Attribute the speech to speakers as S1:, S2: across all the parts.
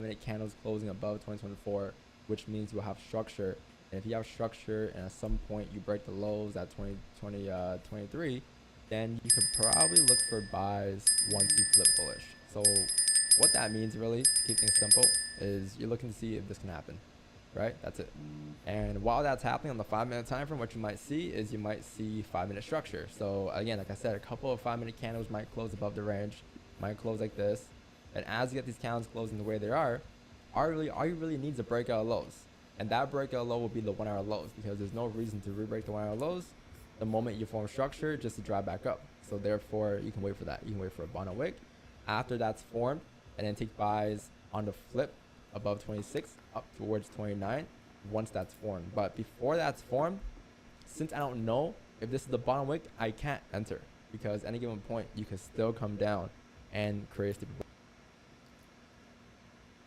S1: 5-minute candles closing above 2024, which means you'll have structure. And if you have structure and at some point you break the lows at 23, then you could probably look for buys once you flip bullish. So what that means, really, to keep things simple, is you're looking to see if this can happen, right? That's it. And while that's happening on the 5-minute time frame, what you might see is you might see 5-minute structure. So again, like I said, a couple of 5-minute candles might close above the range, might close like this. And as you get these candles closing the way they are, all you really need is a breakout of lows. And that breakout low will be the 1 hour lows, because there's no reason to re-break the 1 hour lows the moment you form structure just to drive back up. So therefore, you can wait for that. You can wait for a bottom wick after that's formed, and then take buys on the flip above 26 up towards 29 once that's formed. But before that's formed, since I don't know if this is the bottom wick, I can't enter, because at any given point you can still come down and create a steeper.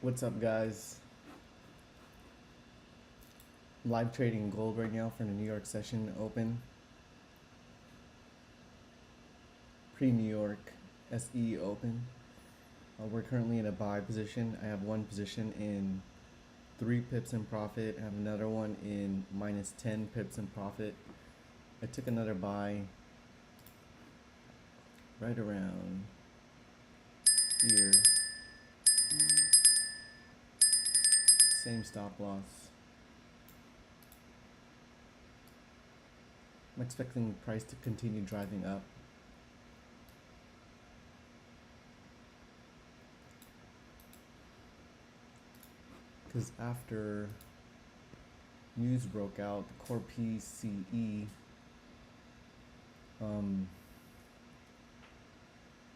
S2: What's up, guys? Live trading gold right now for the New York session open. Pre-New York SE open. We're currently in a buy position. I have one position in 3 pips in profit. I have another one in minus 10 pips in profit. I took another buy right around here. Same stop loss. I'm expecting the price to continue driving up. Because after news broke out, the core PCE,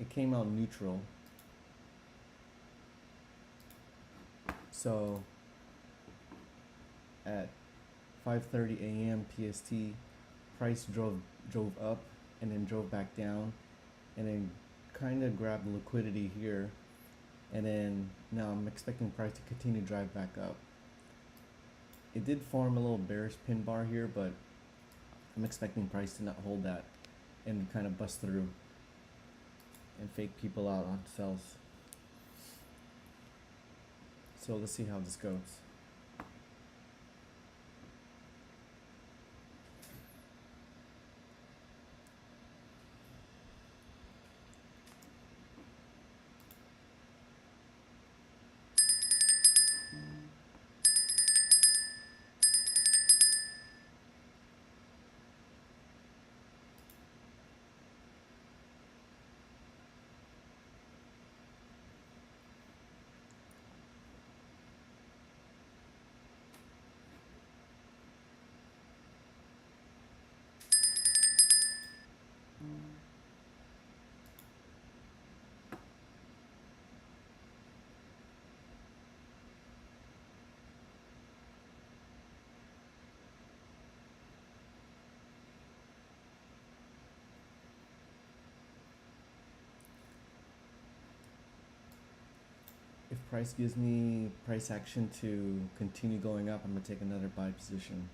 S2: it came out neutral. So at 5:30 a.m. PST, price drove up and then drove back down, and then kind of grabbed liquidity here, and then now I'm expecting price to continue to drive back up. It did form a little bearish pin bar here, but I'm expecting price to not hold that and kind of bust through and fake people out on sells. So let's see how this goes. If price gives me price action to continue going up, I'm going to take another buy position.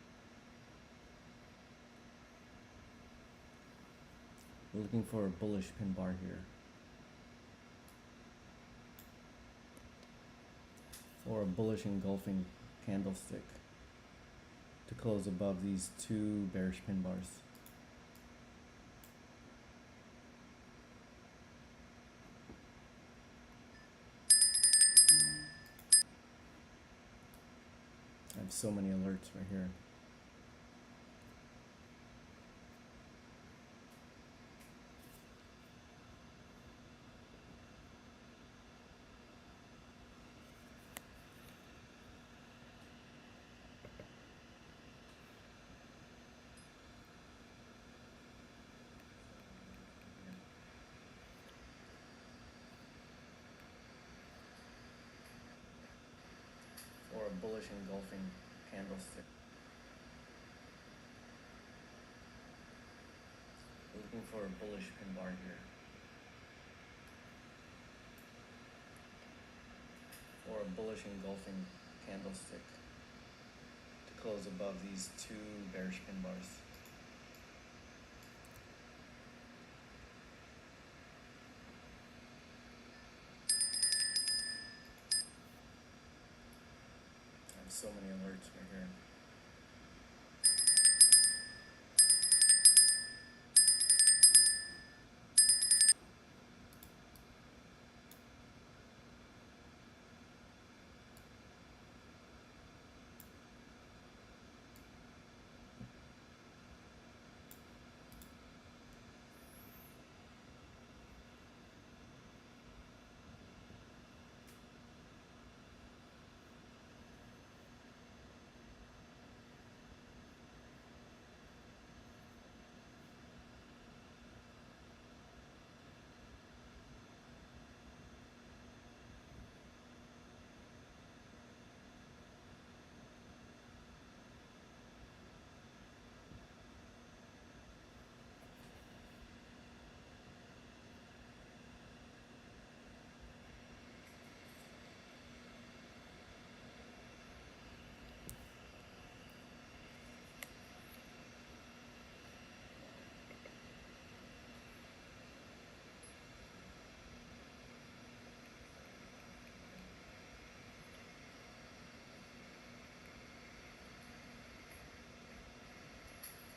S2: We're looking for a bullish pin bar here, or a bullish engulfing candlestick to close above these 2 bearish pin bars. I have so many alerts right here. Or a bullish engulfing candlestick. Looking for a bullish pin bar here. Or a bullish engulfing candlestick to close above these 2 bearish pin bars. So many alerts right here.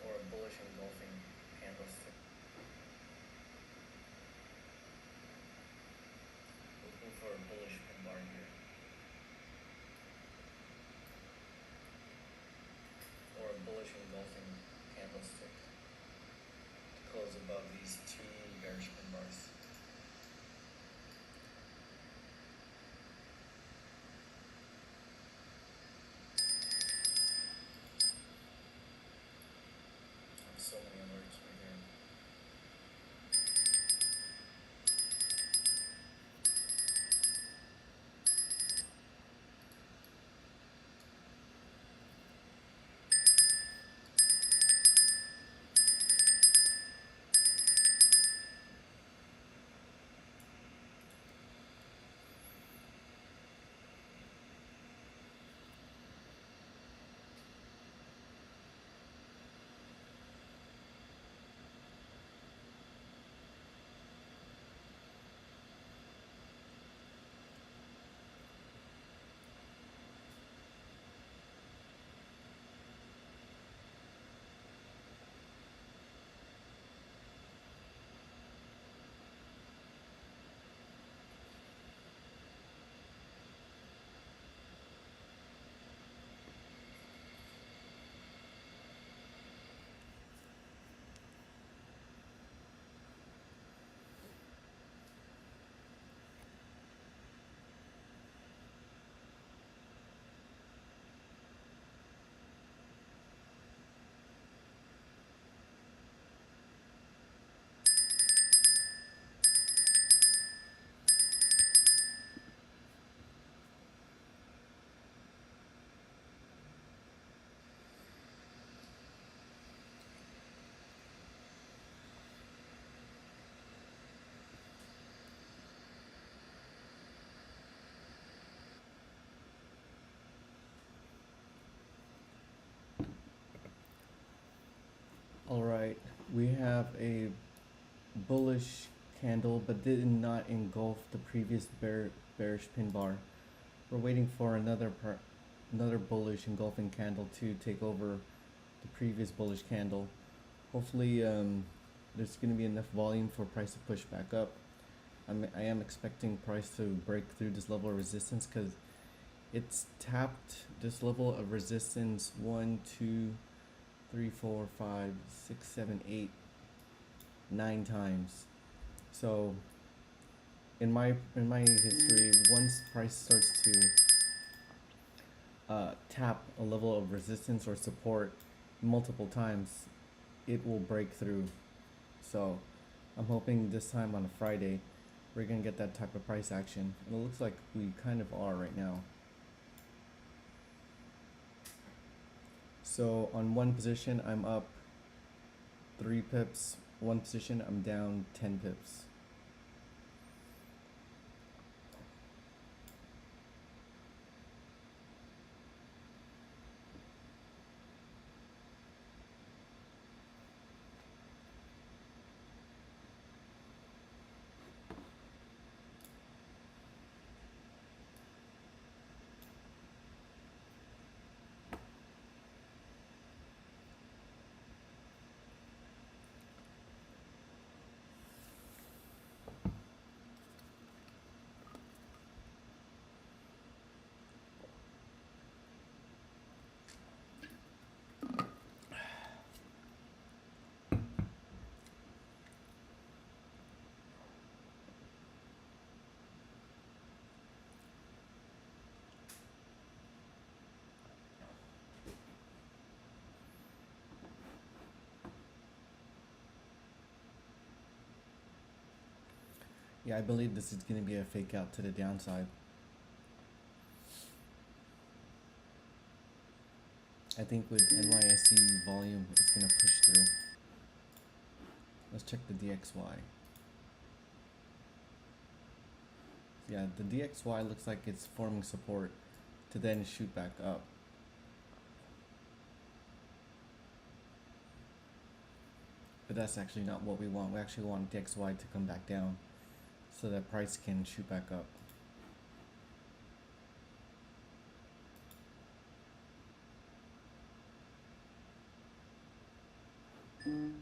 S2: Or a bullish engulfing candlestick. Looking for a bullish pin bar here. Or a bullish engulfing candlestick to close above these two bearish pin bars. So many alerts right here. All right, we have a bullish candle, but did not engulf the previous bearish pin bar. We're waiting for another bullish engulfing candle to take over the previous bullish candle. Hopefully, there's going to be enough volume for price to push back up. I am expecting price to break through this level of resistance because it's tapped this level of resistance 1, 2, 3, 4, 5, 6, 7, 8, 9 times. So in my history, once price starts to tap a level of resistance or support multiple times, it will break through. So I'm hoping this time on a Friday we're gonna get that type of price action, and it looks like we kind of are right now. So on one position I'm up 3 pips, one position I'm down 10 pips. Yeah, I believe this is going to be a fake out to the downside. I think with NYSE volume, it's going to push through. Let's check the DXY. Yeah, the DXY looks like it's forming support to then shoot back up. But that's actually not what we want. We actually want DXY to come back down so that price can shoot back up. Oh.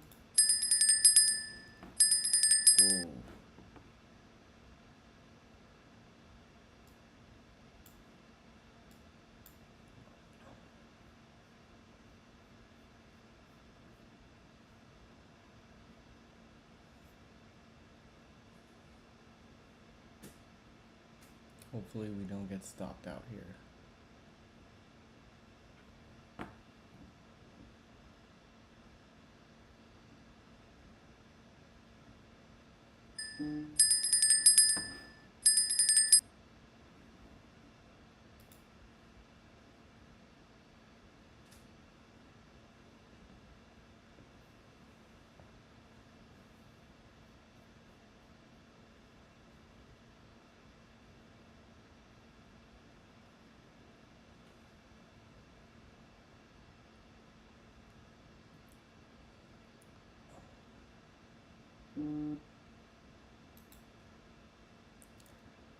S2: Hopefully we don't get stopped out here.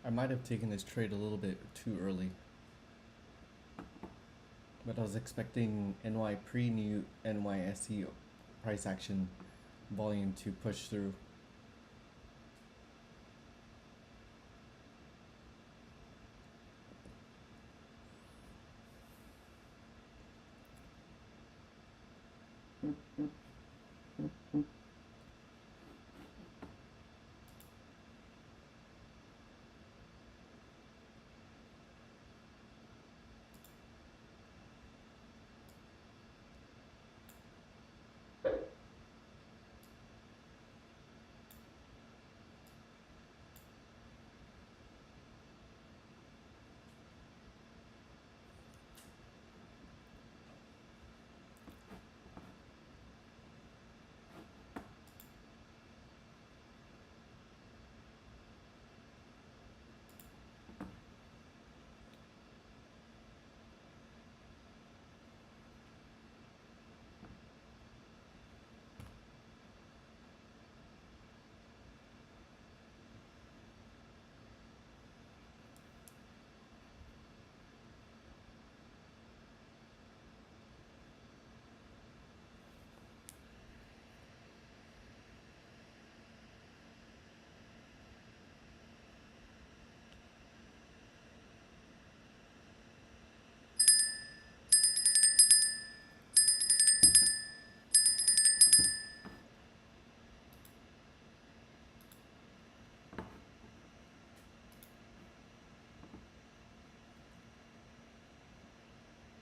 S2: I might have taken this trade a little bit too early, but I was expecting pre-new NYSE price action volume to push through.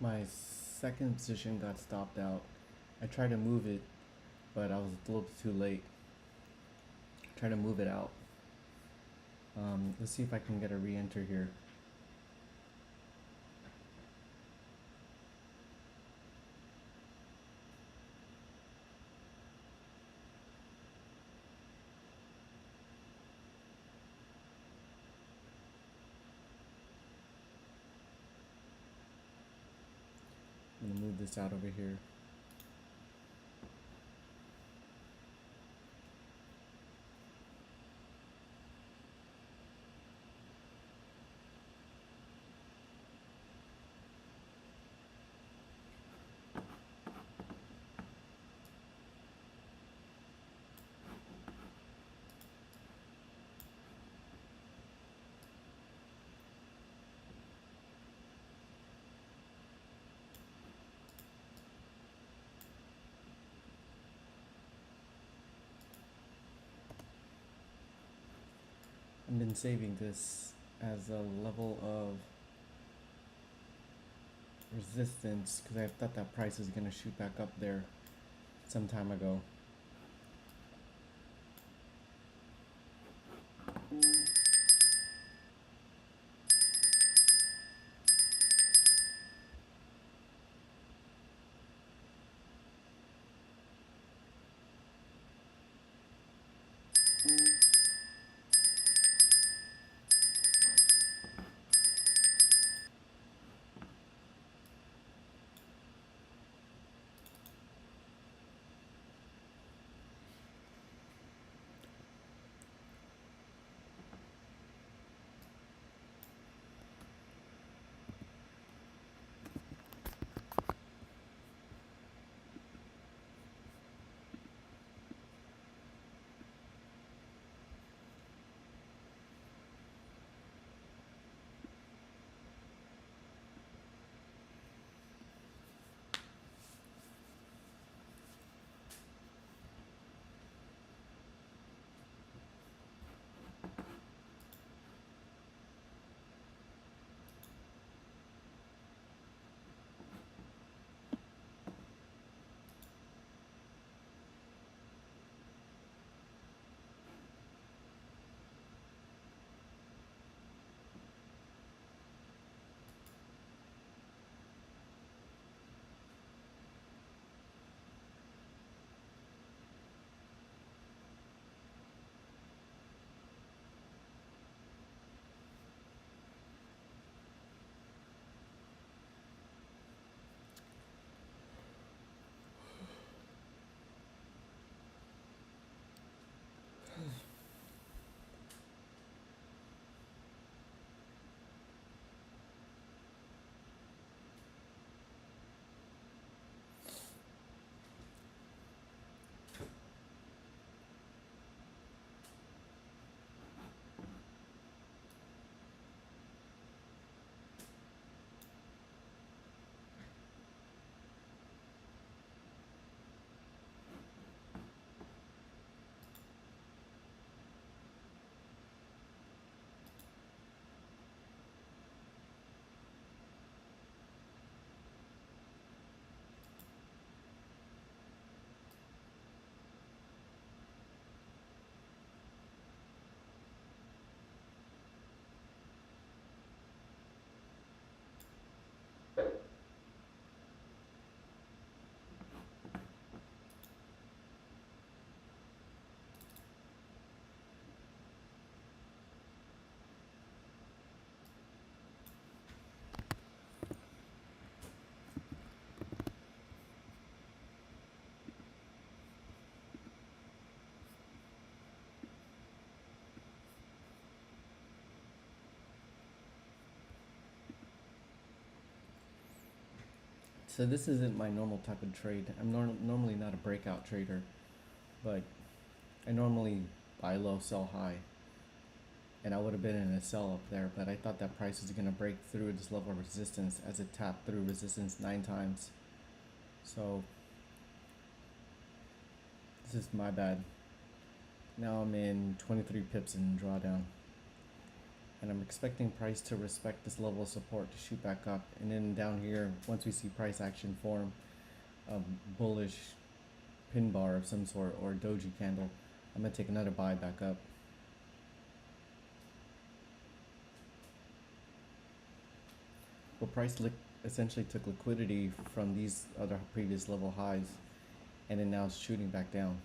S2: My second position got stopped out. I tried to move it, but I was a little bit too late. Try to move it out. Let's see if I can get a re-enter here. I'm gonna move this out over here. I've been saving this as a level of resistance because I thought that price was gonna shoot back up there some time ago. So this isn't my normal type of trade. I'm normally not a breakout trader, but I normally buy low, sell high. And I would have been in a sell up there, but I thought that price was going to break through this level of resistance as it tapped through resistance 9 times. So this is my bad. Now I'm in 23 pips in drawdown. And I'm expecting price to respect this level of support to shoot back up. And then down here, once we see price action form, a bullish pin bar of some sort or doji candle, I'm going to take another buy back up. But price essentially took liquidity from these other previous level highs, and then now it's shooting back down.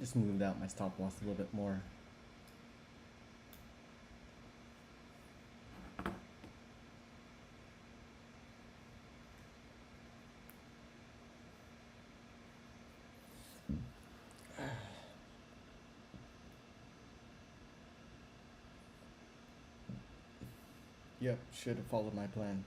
S2: Just moved out my stop loss a little bit more. Yep, should have followed my plan.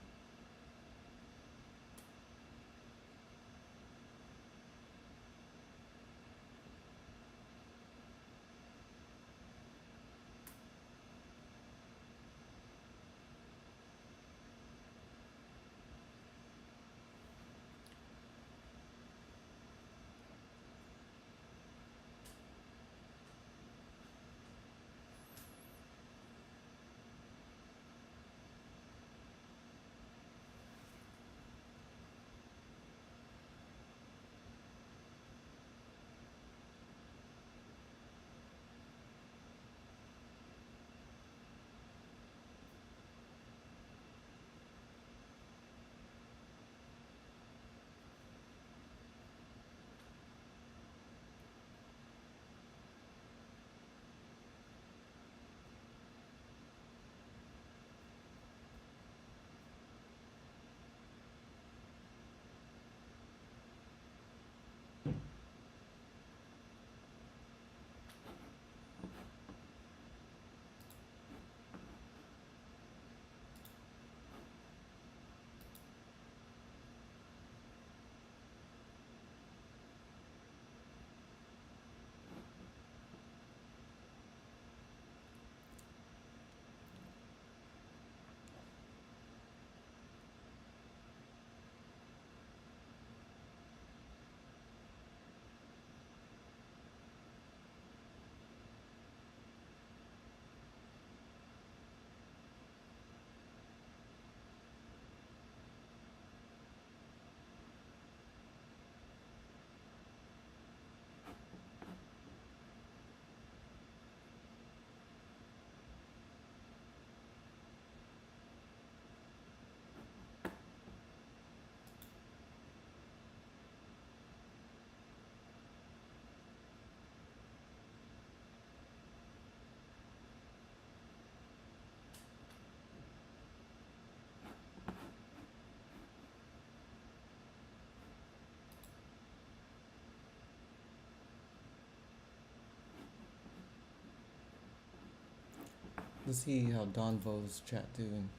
S2: Let's see how Don Vo's chat doing.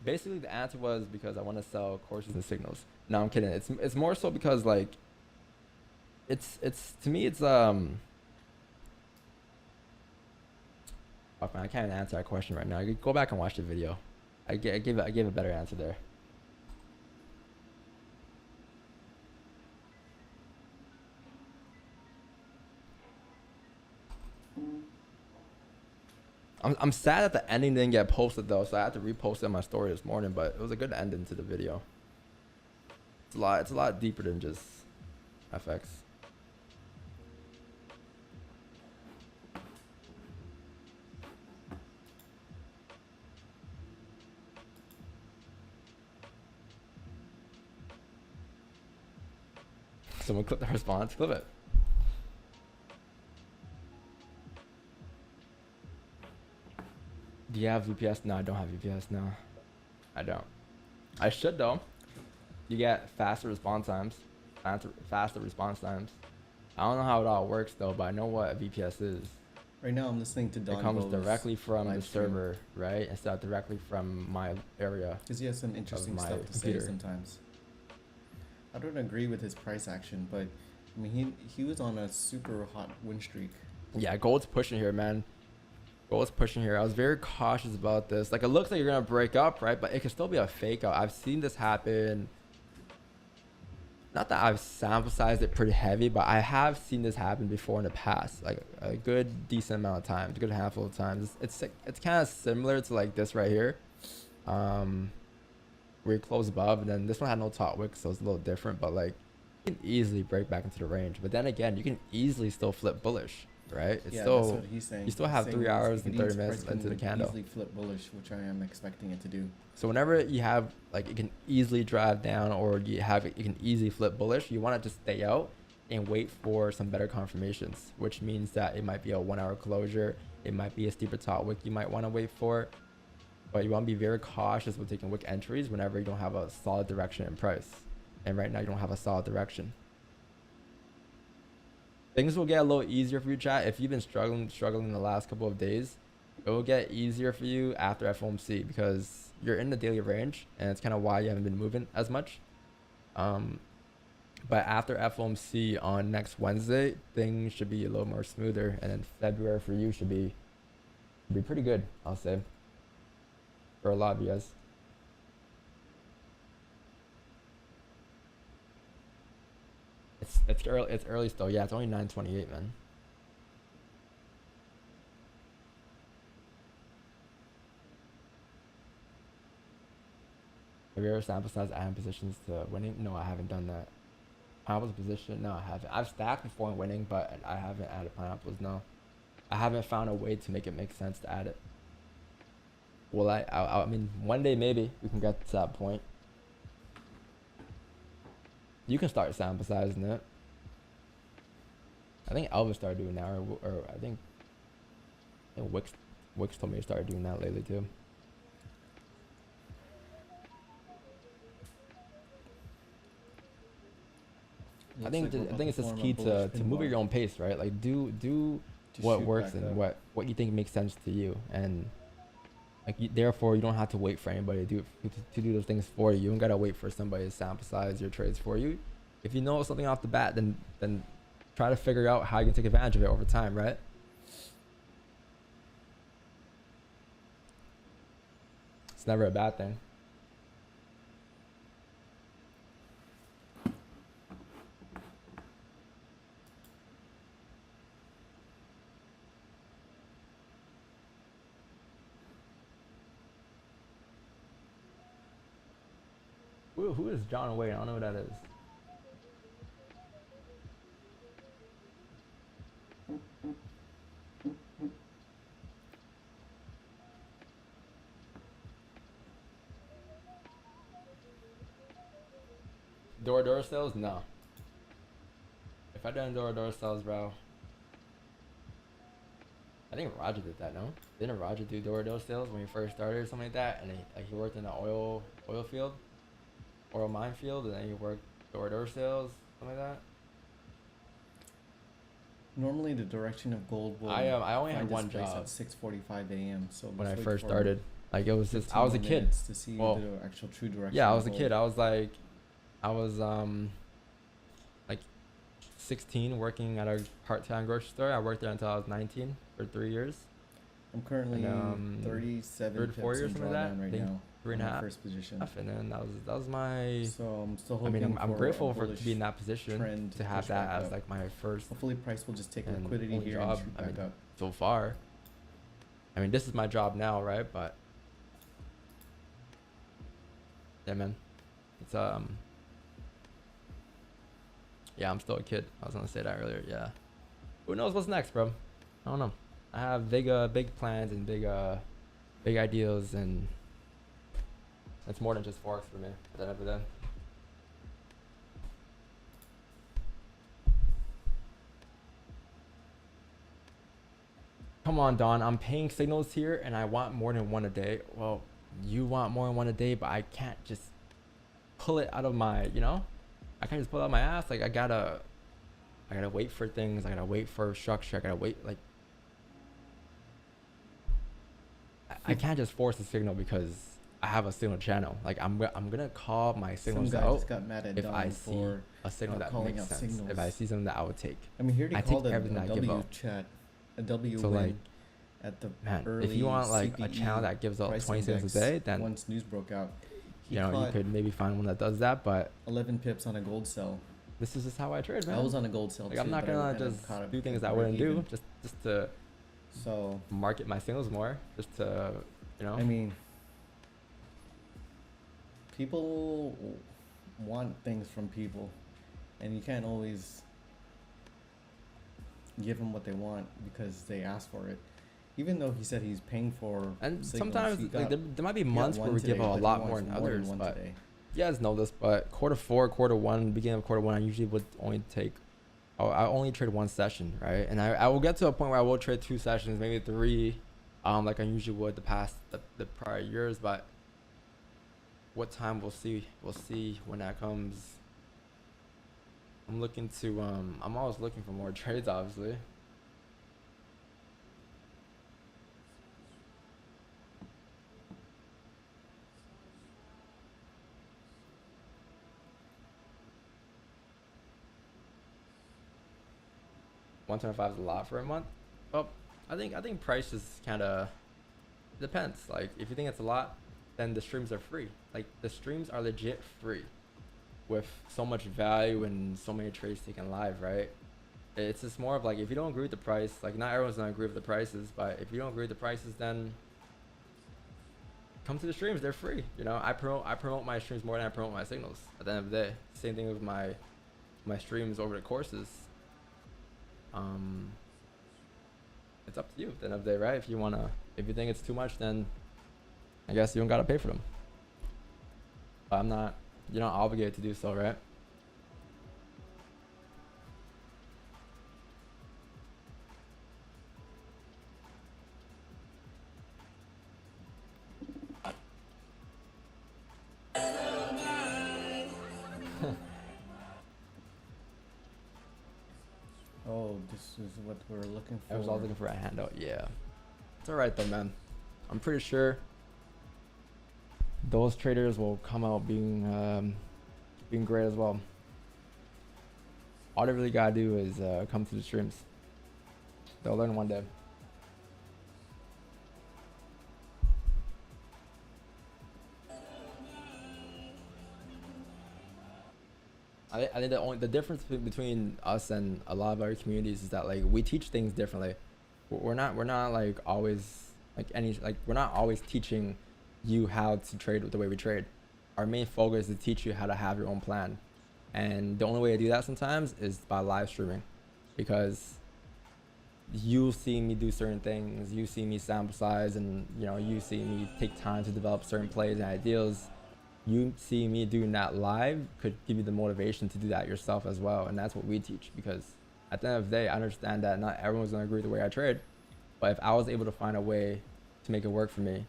S1: Basically, the answer was because I want to sell courses and signals. No, I'm kidding. It's more so because like it's to me it's fuck man, I can't even answer that question right now. You go back and watch the video. I gave a better answer there. I'm sad that the ending didn't get posted though, so I had to repost it in my story this morning. But it was a good ending to the video. It's a lot deeper than just FX. Someone clip the response. Clip it. Do you have VPS? No, I don't have VPS. No, I don't. I should though. You get faster response times. Faster response times. I don't know how it all works though, but I know what a VPS is.
S2: Right now, I'm listening to Don.
S1: It comes directly from the server, right? Instead of directly from my area.
S2: Because he has some interesting stuff to say sometimes. I don't agree with his price action, but I mean, he was on a super hot win streak.
S1: Yeah, gold's pushing here, man. Gold's pushing here. I was very cautious about this. Like, it looks like you're gonna break up, right? But it could still be a fake out. I've seen this happen. Not that I've sample sized it pretty heavy, but I have seen this happen before in the past, like a good decent amount of times, a good handful of times. It's kind of similar to like this right here, where you close above, and then this one had no top wick, so it's a little different. But like, you can easily break back into the range. But then again, you can easily still flip bullish, right? It's still,
S2: that's what he's saying.
S1: You still have 3 hours and 30 minutes into the candle.
S2: Easily flip bullish, which I am expecting it to do.
S1: So whenever you have, like, it can easily drive down, or you can easily flip bullish, you want to just stay out and wait for some better confirmations, which means that it might be a 1 hour closure. It might be a steeper top wick you might want to wait for, but you want to be very cautious with taking wick entries whenever you don't have a solid direction in price. And right now you don't have a solid direction. Things will get a little easier for you, chat. If you've been struggling the last couple of days, it will get easier for you after FOMC, because you're in the daily range, and it's kind of why you haven't been moving as much. But after FOMC on next Wednesday, things should be a little more smoother, and then February for you should be pretty good, I'll say, for a lot of you guys. It's early still. Yeah, it's only 9:28, man. Have you ever sample size adding positions to winning? No, I haven't done that. Pineapples position? No, I haven't. I've stacked before in winning, but I haven't added pineapples. No, I haven't found a way to make it make sense to add it. Well, I mean, one day maybe we can get to that point. You can start sample sizing it. I think Elvis started doing that, or I think Wix told me to start doing that lately too. I think it's just key to move at your own pace, right? Like do what works and what you think makes sense to you, and like therefore you don't have to wait for anybody to do those things for you. You don't gotta wait for somebody to sample size your trades for you. If you know something off the bat, then try to figure out how you can take advantage of it over time, right? It's never a bad thing. Who is John Wayne? I don't know who that is. Door sales? No. If I done door sales, bro. I think Roger did that, no? Didn't Roger do door sales when he first started or something like that? And he worked in the oil field, oil mine field, and then he worked door sales, something like that.
S2: Normally, the direction of gold will.
S1: I only had one job
S2: at 6:45 a.m. So
S1: when I first started, like it was just I was a kid.
S2: To see the actual true direction.
S1: Yeah, I was a kid. I was like 16, working at a part-time grocery store. I worked there until I was 19 for 3 years.
S2: I'm currently 37
S1: 3 to 4 years from that
S2: right now.
S1: 3.5.
S2: First position.
S1: And then that was my.
S2: So I'm still hoping.
S1: I mean, I'm grateful to be in that position, to have that as like my first.
S2: Hopefully, price will just take liquidity here
S1: job.
S2: and shoot back up.
S1: So far. I mean, this is my job now, right? But yeah, man, it's yeah, I'm still a kid. I was gonna say that earlier. Yeah, who knows what's next, bro? I don't know. I have big plans and big ideals, and it's more than just Forex for me at the end of the day. Come on, Don. I'm paying signals here, and I want more than one a day. Well, you want more than one a day, but I can't just pull it out of my, I can't just pull it out of my ass. Like I gotta wait for things. I gotta wait for structure. I gotta wait. Like I can't just force a signal because I have a signal channel. Like I'm gonna call my signals out
S2: just got mad at
S1: if
S2: Don
S1: I see a signal that
S2: calling
S1: makes
S2: out
S1: sense.
S2: signals.
S1: If I see something that I would take.
S2: I mean, here they
S1: I
S2: called
S1: take
S2: a
S1: everything I give
S2: W
S1: up.
S2: chat, a W
S1: So
S2: win
S1: like,
S2: at the
S1: man,
S2: early
S1: if you want like a
S2: CPE
S1: channel that gives out
S2: price
S1: 20 cents
S2: index
S1: a day, then
S2: once news broke out, he
S1: you
S2: caught
S1: could maybe find one that does that. But
S2: 11 pips on a gold sell.
S1: this is just how I trade, man.
S2: I was on a gold sell
S1: Like
S2: too.
S1: I'm not
S2: but I
S1: gonna
S2: ended up
S1: just
S2: caught up
S1: do things
S2: at
S1: that I
S2: break
S1: wouldn't
S2: even.
S1: do just to
S2: So
S1: market my signals more, just to
S2: I mean, people want things from people, and you can't always give them what they want because they ask for it. Even though he said he's paying for
S1: And
S2: signals,
S1: sometimes like, there might be months where we give out a lot more than others, but you guys know this. But quarter 4, quarter 1, beginning of quarter 1, I usually would only take, I only trade one session, right? And I will get to a point where I will trade 2 sessions, maybe 3, like I usually would the prior years. But what time we'll see when that comes. I'm looking to I'm always looking for more trades, obviously. $125 is a lot for a month. Well, I think price is kind of depends. Like if you think it's a lot, then the streams are free. Like the streams are legit free, with so much value and so many trades taken live, right? It's just more of like, if you don't agree with the price, like not everyone's gonna agree with the prices, but if you don't agree with the prices, then come to the streams. They're free. I promote my streams more than I promote my signals at the end of the day. Same thing with my streams over the courses. It's up to you at the end of the day, right? If you think it's too much, then I guess you don't gotta pay for them. But I'm not, you're not obligated to do so, right?
S2: Oh, this is what we're looking for.
S1: I was all looking for a handout. Yeah, it's all right though, man. I'm pretty sure those traders will come out being great as well. All they really gotta do is come to the streams. They'll learn one day. I think the difference between us and a lot of other communities is that like we teach things differently. We're not like always we're not always teaching you how to trade the way we trade. Our main focus is to teach you how to have your own plan, and the only way to do that sometimes is by live streaming, because you see me do certain things, you see me sample size, and you see me take time to develop certain plays and ideals. You see me doing that live could give you the motivation to do that yourself as well, and that's what we teach. Because at the end of the day, I understand that not everyone's gonna agree with the way I trade, but if I was able to find a way to make it work for me,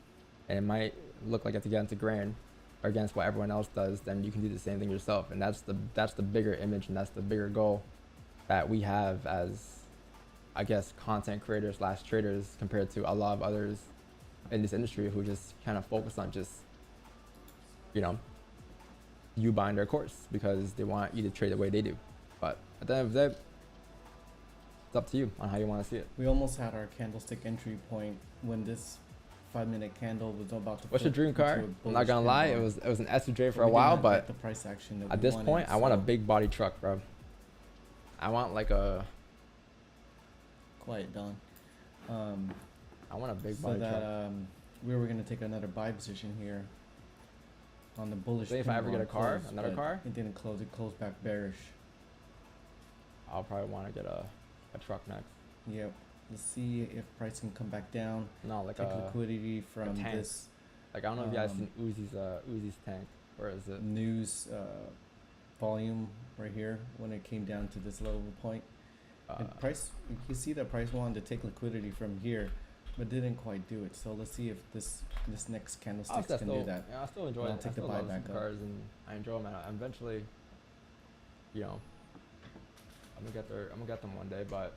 S1: and it might look like it's against the grain or against what everyone else does, then you can do the same thing yourself. And that's the bigger image, and that's the bigger goal that we have as, I guess, content creators / traders, compared to a lot of others in this industry who just kind of focus on just you buying their course because they want you to trade the way they do. But at the end of the day, it's up to you on how you want to see it.
S2: We almost had our candlestick entry point when this 5-minute candle was about to.
S1: What's your dream car? I'm not gonna lie, it was an SJ for a while, but
S2: the price action that
S1: at this point, I want a big body truck, bro. I want like a.
S2: Quiet, Don.
S1: I want a big
S2: So
S1: body
S2: that
S1: truck.
S2: we were gonna take another buy position here on the bullish.
S1: Say if I ever get a car, another
S2: but
S1: car,
S2: it didn't close. It closed back bearish.
S1: I'll probably want to get a truck next.
S2: Yep. Let's see if price can come back down.
S1: No, like
S2: Take
S1: a
S2: liquidity from
S1: tank.
S2: this
S1: like I don't know if you guys seen Uzi's tank. Where is it?
S2: news volume right here when it came down to this level point. And price, you see that price wanted to take liquidity from here, but didn't quite do it. So let's see if this next candlestick can do that.
S1: Yeah, I still enjoy
S2: I'll
S1: it.
S2: take
S1: I
S2: the
S1: still
S2: buy
S1: love
S2: back
S1: some
S2: up.
S1: cars, and I enjoy them. And eventually, you know, I'm gonna get there. I'm gonna get them one day. But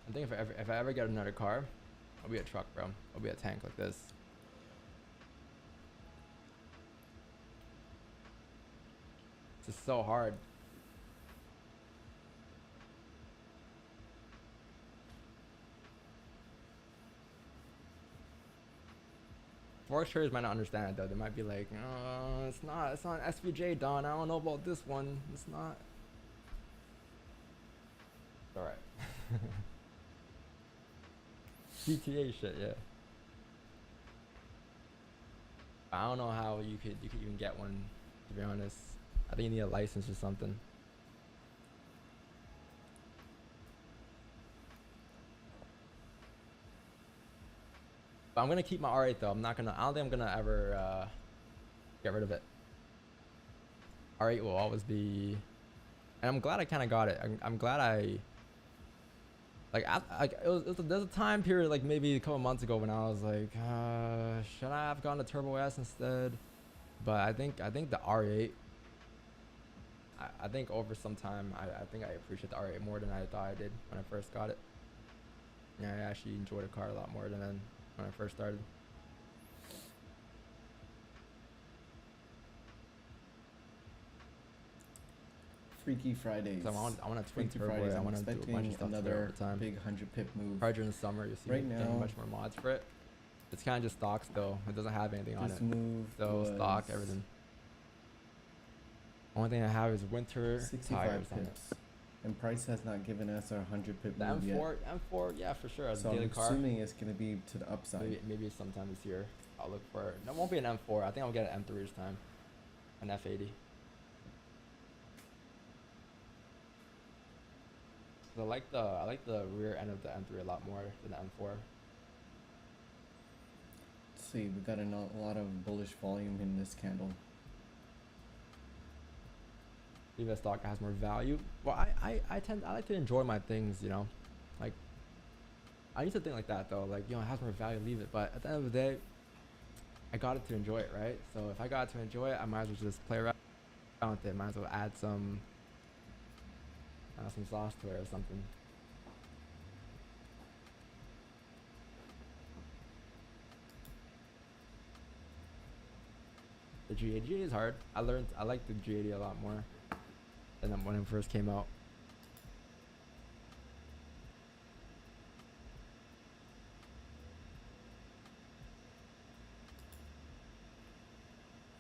S1: I think if I ever get another car, I'll be a truck, bro. I'll be a tank like this. It's just so hard. Forex traders might not understand it though. They might be like, "Oh, it's not SVJ, Don. I don't know about this one. It's not." It's all right. GTA shit, yeah. I don't know how you could even get one. To be honest, I think you need a license or something. But I'm gonna keep my R8 though. I don't think I'm gonna ever get rid of it. R8 will always be, and I'm glad I kind of got it. I'm glad I there's a time period like maybe a couple months ago when I was like, should I have gone to Turbo S instead? But I think the R8. I think over some time I think I appreciate the R8 more than I thought I did when I first got it. Yeah, I actually enjoyed the car a lot more than when I first started.
S2: Freaky Fridays.
S1: So I want a twin
S2: Freaky
S1: turbo.
S2: Fridays.
S1: I
S2: I'm
S1: want to do a bunch
S2: expecting
S1: of stuff
S2: another
S1: over time.
S2: big 100 pip move.
S1: Probably during the summer, you see
S2: Right
S1: me
S2: now,
S1: getting much more mods for it. It's kind of just stock still. It doesn't have anything on
S2: This
S1: it.
S2: move
S1: So
S2: was
S1: stock, everything. Only thing I have is winter
S2: 65
S1: tires on it.
S2: pips. And price has not given us our 100 pip
S1: The
S2: move
S1: M4,
S2: yet.
S1: M4, yeah, for sure. As
S2: So
S1: a daily
S2: I'm
S1: car,
S2: assuming it's going to be to the upside.
S1: maybe sometime this year I'll look for it. No, it won't be an M4. I think I'll get an M3 this time, an F80. I like the rear end of the M3 a lot more than the M4.
S2: Let's see, we got a lot of bullish volume in this candle.
S1: Leave a stock that has more value. Well, I like to enjoy my things, you know, like I used to think like that though, like, you know, it has more value, leave it. But at the end of the day, I got it to enjoy it, right? So if I got it to enjoy it, I might as well just play around with it. Might as well add some sauce to it or something. The GAD is hard. I like the GAD a lot more than when it first came out.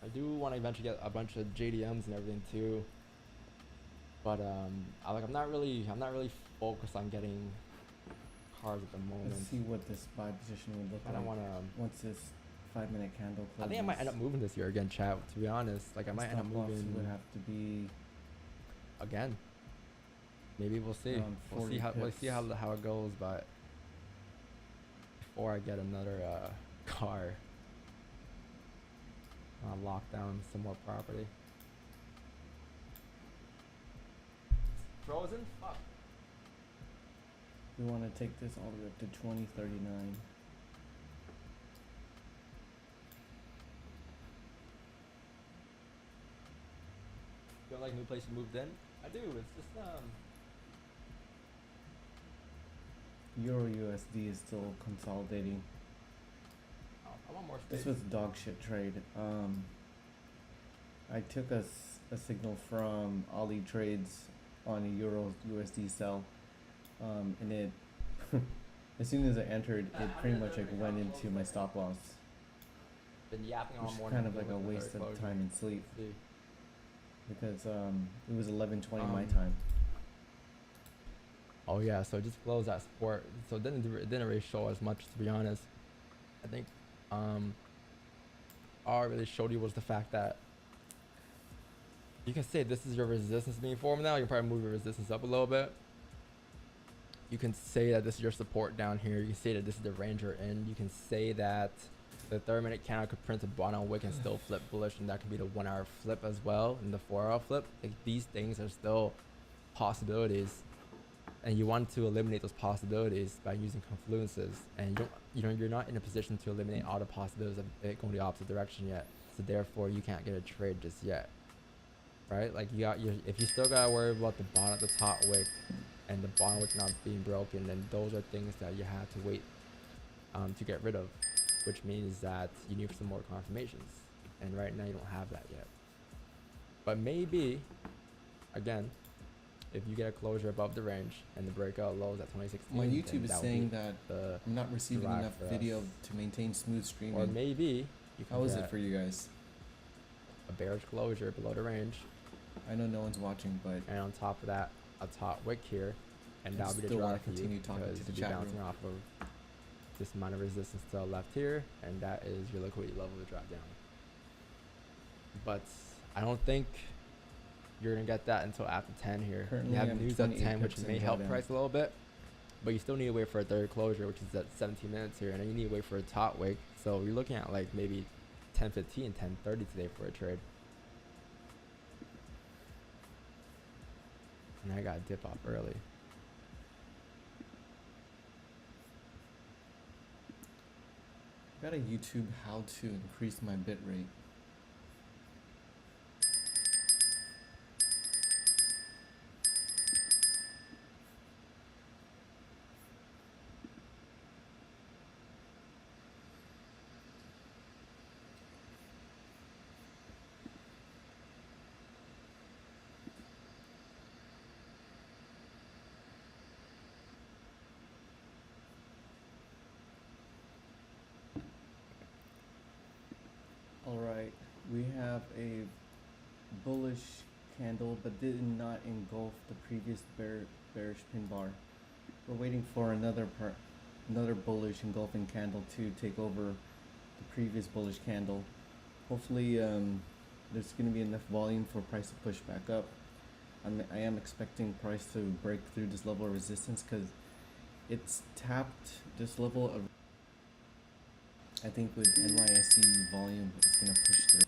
S1: I do want to eventually get a bunch of JDMs and everything too. But I'm not really focused on getting cars at the moment.
S2: Let's see what this buy position would look
S1: I don't
S2: like
S1: want to.
S2: once this 5-minute candle closes.
S1: I think I might end up moving this year again, chat. To be honest, like I might end up
S2: Stop loss
S1: moving
S2: would have to be
S1: again. Maybe we'll see.
S2: around
S1: We'll
S2: 40
S1: see how
S2: pips.
S1: how it goes. But before I get another car, I'll lock down some more property. Frozen? Fuck.
S2: We want to take this all the way up to 2039.
S1: You don't like new place you moved in? I do. It's just
S2: Euro USD is still consolidating.
S1: I want more space.
S2: This was dog shit trade. I took a signal from Ali Trades on a Euro USD sell, and it as soon as I entered, it pretty much like went into my stop loss,
S1: Been yapping all
S2: which is
S1: morning.
S2: kind of like a
S1: dealing with
S2: waste
S1: the
S2: of
S1: closure.
S2: time and sleep
S1: See.
S2: because it was 11:20 my
S1: Um,
S2: time.
S1: Oh yeah, so it just closed that support. So it didn't really show as much, to be honest. I think all it really showed you was the fact that you can say this is your resistance being formed now. You can probably move your resistance up a little bit. You can say that this is your support down here. You can say that this is the range you're in. You can say that the 30-minute candle could print a bottom wick and still flip bullish, and that can be the 1 hour flip as well, and the 4 hour flip. Like, these things are still possibilities, and you want to eliminate those possibilities by using confluences. And you're not in a position to eliminate all the possibilities of it going the opposite direction yet. So therefore, you can't get a trade just yet, right? Like, if you still gotta worry about the bottom, the top wick, and the bottom wick not being broken, then those are things that you have to wait to get rid of, which means that you need some more confirmations. And right now you don't have that yet. But maybe, again, if you get a closure above the range and the breakout lows at 2016,
S2: my YouTube is saying that I'm not receiving enough video
S1: us.
S2: to maintain smooth streaming.
S1: Or maybe you can
S2: How is it for you guys?
S1: A bearish closure below the range.
S2: I know no one's watching, but
S1: and on top of that, a top wick here, and that'll be the drive for you, because you'll be bouncing off of this amount of resistance to the left here, and that is your liquidity level to drop down. But I don't think you're gonna get that until after 10 here.
S2: Currently,
S1: you have
S2: I'm
S1: news at 10, which may help
S2: down.
S1: price a little bit, but you still need to wait for a third closure, which is at 17 minutes here, and then you need to wait for a top wick. So you're looking at like maybe 10:15, 10:30 today for a trade. And I gotta dip off early.
S2: I got a YouTube how to increase my bit rate. Alright, we have a bullish candle but did not engulf the previous bearish pin bar. We're waiting for another bullish engulfing candle to take over the previous bullish candle. Hopefully there's going to be enough volume for price to push back up. I am expecting price to break through this level of resistance because it's tapped this level of. I think with NYSE volume, it's going to push through.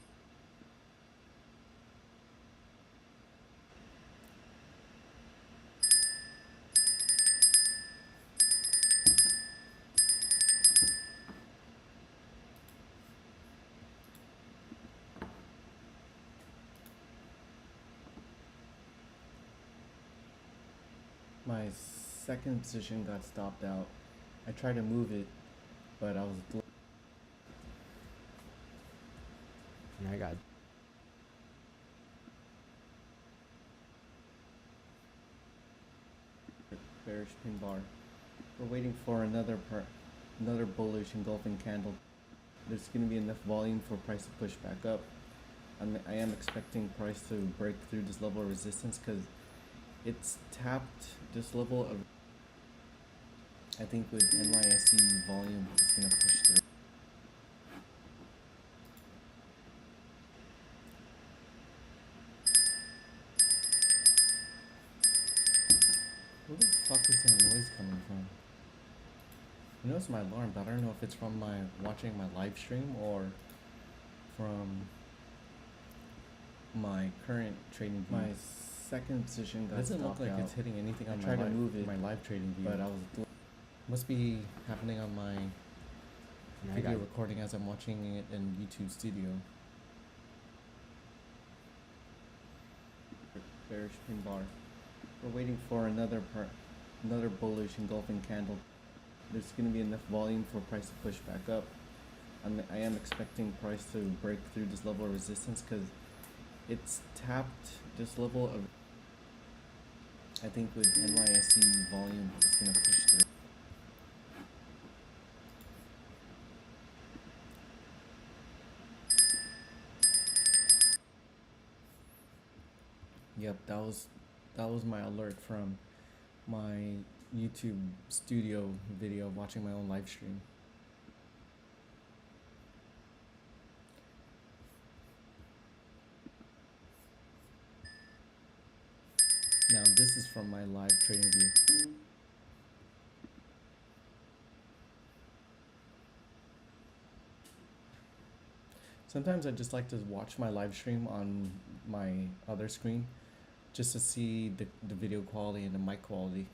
S2: My second position got stopped out. I tried to move it, but I was
S1: And I got
S2: bearish pin bar. We're waiting for another bullish engulfing candle. There's going to be enough volume for price to push back up. I am expecting price to break through this level of resistance because it's tapped this level of. I think with NYSE volume, it's going to push through. Where the fuck is that noise coming from? I know it's my alarm, but I don't know if it's from watching my live stream or from my current trading view. My second position got stopped out. It doesn't look like it's hitting anything on my live trading view, but must be happening on my video recording as I'm watching it in YouTube Studio. Bearish pin bar. We're waiting for another bullish engulfing candle. There's going to be enough volume for price to push back up. I am expecting price to break through this level of resistance because it's tapped this level of. I think with NYSE volume, it's going to push through. Yep, that was my alert from my YouTube studio video of watching my own live stream. Now this is from my live trading view. Sometimes I just like to watch my live stream on my other screen just to see the video quality and the mic quality.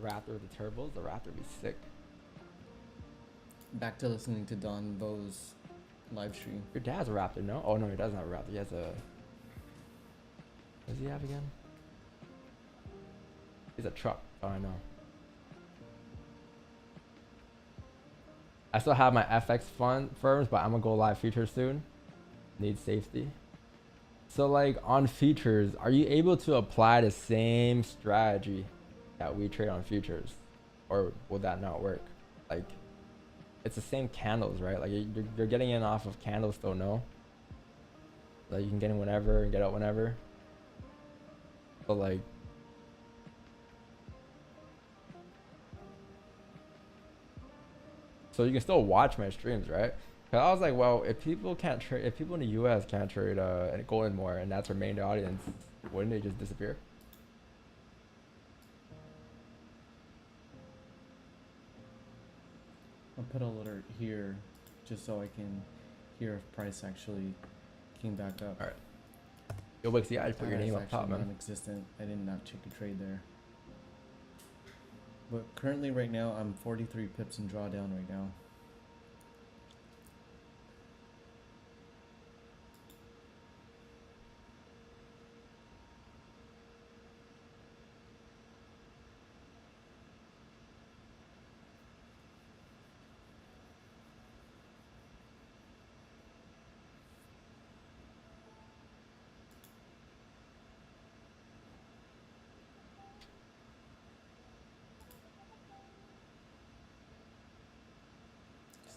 S1: Raptor with the turbos, the Raptor would be sick.
S2: Back to listening to Don Bo's live stream.
S1: Your dad's a Raptor, no? Oh no, he doesn't have a Raptor. He has a. What does he have again? He's a truck. Oh, I know. I still have my FX firms, but I'm gonna go live futures soon. Need safety. So like on futures, are you able to apply the same strategy that we trade on futures, or will that not work? Like, it's the same candles, right? Like you're getting in off of candles still, no? Like you can get in whenever and get out whenever. But like, so you can still watch my streams, right? Cause I was like, well, if people can't trade, if people in the U.S. can't trade gold anymore, and that's our main audience, wouldn't they just disappear?
S2: I'll put a alert here just so I can hear if price actually came back up.
S1: All right. Yo, Wixie, I just put your name up top, man.
S2: Non-existent. I did not check a trade there. But currently, right now, I'm 43 pips in drawdown right now.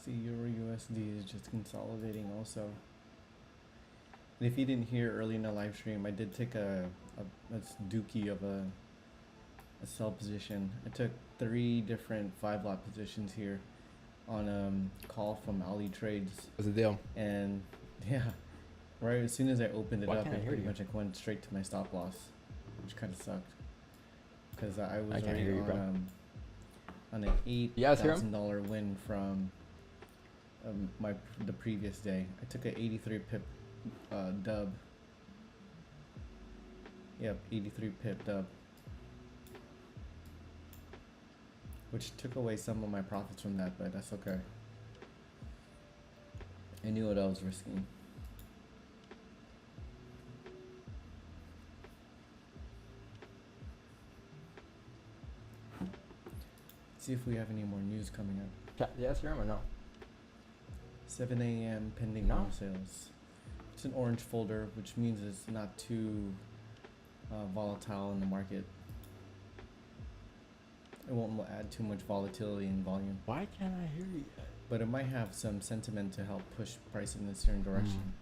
S2: See, Euro USD is just consolidating also. And if you didn't hear early in the live stream, I did take a dookie of a sell position. I took 3 different 5-lot positions here on call from Ali Trades.
S1: What's the deal?
S2: And yeah, right as soon as I opened it
S1: Why
S2: up,
S1: can't I
S2: it
S1: hear
S2: pretty
S1: you?
S2: much like went straight to my stop loss, which kind of sucked. Because I was
S1: I can't
S2: already
S1: hear you, bro.
S2: on an $8,000 win from the previous day. I took an 83 pip dub. Yep, 83 pip dub. Which took away some of my profits from that, but that's okay. I knew what I was risking. See if we have any more news coming up.
S1: Chat the SRM or no?
S2: 7 a.m. pending
S1: No.
S2: home sales. It's an orange folder, which means it's not too volatile in the market. It won't add too much volatility in volume,
S1: Why can't I hear you?
S2: but it might have some sentiment to help push price in a certain direction.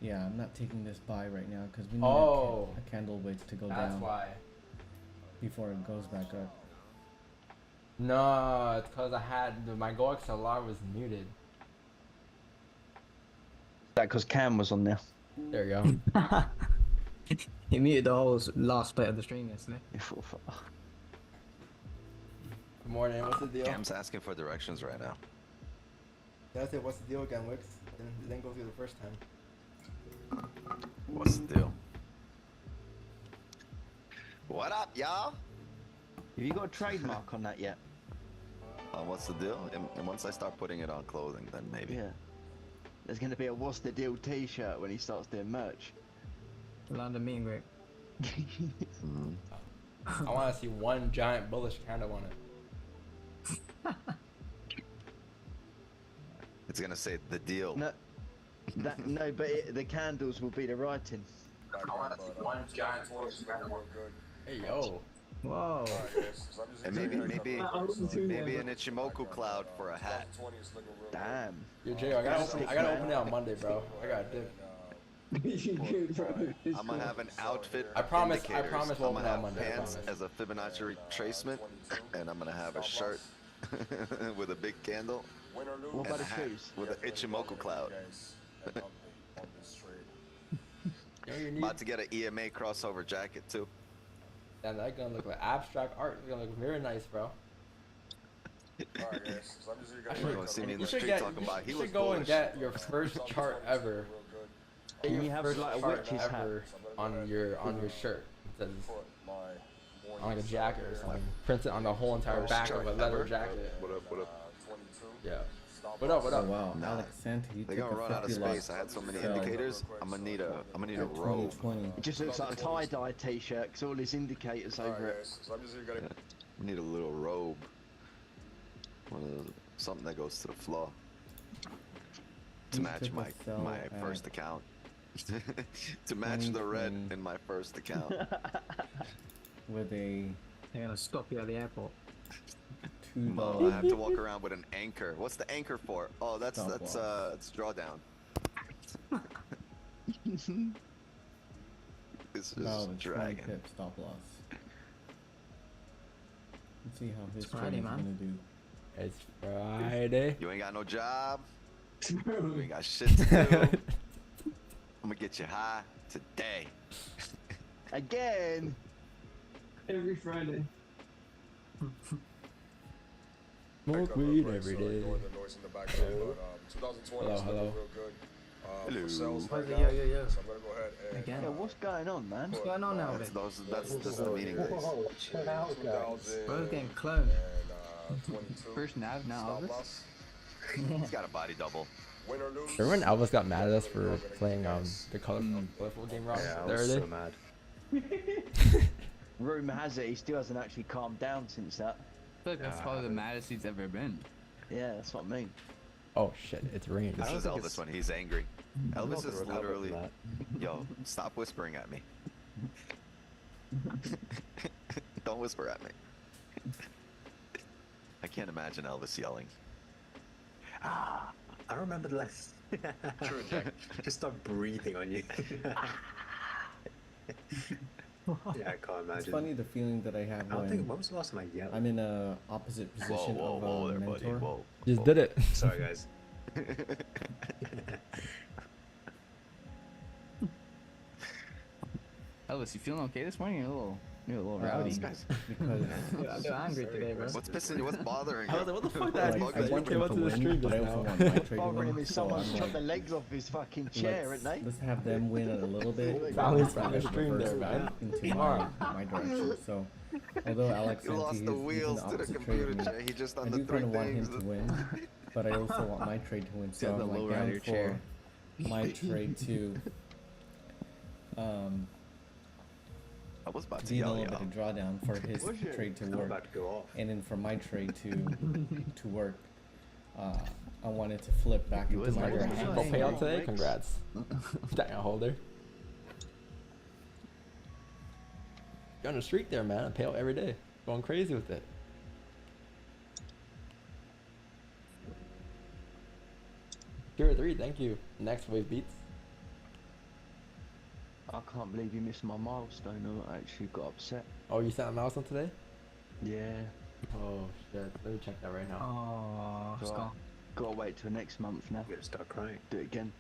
S2: Yeah, I'm not taking this buy right now because we need a candle wait to go
S1: That's
S2: down
S1: why.
S2: before it goes back up.
S1: No, it's because I had my Go XLR was muted.
S3: That because Cam was on there.
S1: There you go.
S4: He muted the whole last bit of the stream yesterday.
S1: Good morning. What's the deal?
S5: Cam's asking for directions right now.
S1: That's it. What's the deal again, Wix? Didn't go through the first time.
S5: What's the deal? What up, y'all?
S3: Have you got a trademark on that yet?
S5: What's the deal? And once I start putting it on clothing, then maybe.
S3: Yeah. There's going to be a What's the Deal t-shirt when he starts doing merch.
S4: London meet and greet.
S5: Mhm.
S1: I want to see one giant bullish candle on it.
S5: It's gonna say the deal.
S3: No, no, but the candles will be the writing.
S1: Hey yo.
S4: Whoa.
S5: And maybe an Ichimoku cloud for a hat.
S3: Damn.
S1: Yo, Jay, I gotta open it on Monday, bro. I gotta dip.
S5: I'm gonna have an outfit.
S1: I promise
S5: indicators.
S1: we'll
S5: I'm
S1: open
S5: gonna
S1: it on
S5: have
S1: Monday. I
S5: pants
S1: promise.
S5: as a Fibonacci retracement, and I'm gonna have a shirt with a big candle
S3: What
S5: and
S3: about
S5: a
S3: the
S5: hat
S3: shoes?
S5: with an Ichimoku cloud.
S1: You know, you need.
S5: About to get an EMA crossover jacket too.
S1: Damn, that's gonna look like abstract art. It's gonna look very nice, bro.
S5: You're gonna see me in
S1: You
S5: the
S1: should
S5: street
S1: get.
S5: talking about he
S1: You
S5: was
S1: should go and
S5: bullish.
S1: get your first chart ever. Get
S3: Can
S1: your
S3: you have
S1: first
S3: like a
S1: chart
S3: witch's hat?
S1: ever on your shirt. It says on like a jacket or something. Print it on the whole entire
S5: First
S1: back of a
S5: chart
S1: leather
S5: ever?
S1: jacket.
S6: What up?
S1: Yeah. What up? What
S2: Oh
S1: up?
S2: wow,
S5: Nah.
S2: Alex Santa, he
S5: They're
S2: took
S5: gonna
S2: a
S5: run out of
S2: 50 lot
S5: space. I had so many
S2: sell
S5: indicators. I'm gonna need a
S2: at
S5: robe.
S2: 2020.
S3: It just looks like a tie-dye t-shirt because all his indicators over it.
S5: I need a little robe. One of those, something that goes to the floor. To
S2: He's
S5: match
S2: took a
S5: my
S2: sell
S5: first
S2: at
S5: account. To match the red
S2: 2020.
S5: in my first account.
S2: with a
S4: They're gonna stop you at the airport.
S2: $2
S5: Oh, I have to walk around with an anchor. What's the anchor for? Oh, that's
S2: Stop
S5: it's drawdown. This is
S2: no, it's 20
S5: dragon.
S2: pip stop loss. Let's see how his
S4: It's Friday,
S2: trading's
S4: man.
S2: gonna do.
S1: It's Friday.
S5: You ain't got no job. You ain't got shit to do. I'm gonna get you high today.
S3: Again.
S4: Every Friday.
S1: Smoke weed every day. Hello, hello.
S5: Hello.
S4: Yo. Again.
S3: Yeah, what's going on, man?
S4: What's going on now,
S5: That's
S4: Vic?
S5: that's the meeting days.
S4: Bro's getting cloned. First Nav, now Elvis.
S5: He's got a body double.
S1: Remember when Elvis got mad at us for playing the colorful game wrong?
S6: Yeah, I
S1: the
S6: was
S1: other
S6: so
S1: day?
S6: mad.
S3: Rumour has it he still hasn't actually calmed down since that.
S7: I feel like that's probably the maddest he's ever been.
S3: Yeah, that's what I mean.
S1: Oh shit! It's raining.
S5: This
S6: don't
S5: is
S6: think
S5: Elvis
S6: it's-
S5: when he's angry.
S6: I'm not
S5: Elvis is
S6: gonna recover
S5: literally,
S6: from that.
S5: yo, stop whispering at me. Don't whisper at me. I can't imagine Elvis yelling.
S6: I remember the last. True, Jack. Just start breathing on you. Yeah, I can't imagine.
S2: It's funny the feeling that I have
S6: I don't think.
S2: when
S6: When was the last time I yelled?
S2: I'm in a opposite
S5: Whoa,
S2: position
S5: whoa,
S2: of
S5: whoa
S2: a
S5: there, buddy.
S2: mentor.
S5: Whoa.
S1: Just
S5: whoa.
S1: did it.
S6: Sorry, guys.
S7: Elvis, you feeling okay this morning? You're a little rowdy.
S2: Because
S4: I'm so angry today, bro.
S5: What's pissing you? What's bothering
S1: I
S5: you?
S1: was like, what the fuck that?
S2: like,
S1: Like,
S2: I
S1: you
S2: want
S1: came
S2: him
S1: up
S2: to
S1: to the
S2: win,
S1: stream
S2: but
S1: just
S2: I also
S1: now.
S2: want my trade to
S3: Bothering him
S2: win.
S3: is
S2: So
S3: someone's
S2: I'm
S3: chopped the
S2: like,
S3: legs off his fucking chair,
S2: let's,
S3: isn't they?
S2: let's have them win a little bit.
S1: Finally
S2: so I
S1: found the
S2: can
S1: stream
S2: reverse
S1: there, man.
S2: back into
S1: Come
S2: my,
S1: on.
S2: my direction. So although Alex
S5: You
S2: Santi
S5: lost
S2: is
S5: the
S2: he's in
S5: wheels
S2: the
S5: to the
S2: opposite
S5: computer,
S2: trade,
S5: Jay. He just
S2: I
S5: done the
S2: do
S5: three
S2: kind of want him
S5: things.
S2: to win, but I also want my trade to win. So
S7: Got the
S2: I'm like
S7: low
S2: down
S7: rider
S2: for
S7: chair.
S2: my trade to
S5: I was about to
S2: be a
S5: yell,
S2: little
S5: yo.
S2: bit of drawdown for his
S3: Was you?
S2: trade to
S6: I'm
S2: work.
S6: about to go off.
S2: And then for my trade to work, I wanted to flip back
S5: You
S2: into
S5: was
S2: my
S5: like,
S2: direction.
S1: Full
S3: Hang
S1: payout
S3: on,
S1: today.
S3: Rex.
S1: Congrats. Dang holder. You're on the streak there, man. I payout every day. Going crazy with it. Tier 3, thank you. Next wave beats.
S3: I can't believe you missed my milestone. I actually got upset.
S1: Oh, you sent a milestone today?
S3: Yeah.
S1: Oh shit. Let me check that right now.
S4: Oh, it's
S3: Right.
S4: gone.
S3: Gotta wait till next month now.
S6: I'm gonna start crying.
S3: Do it again.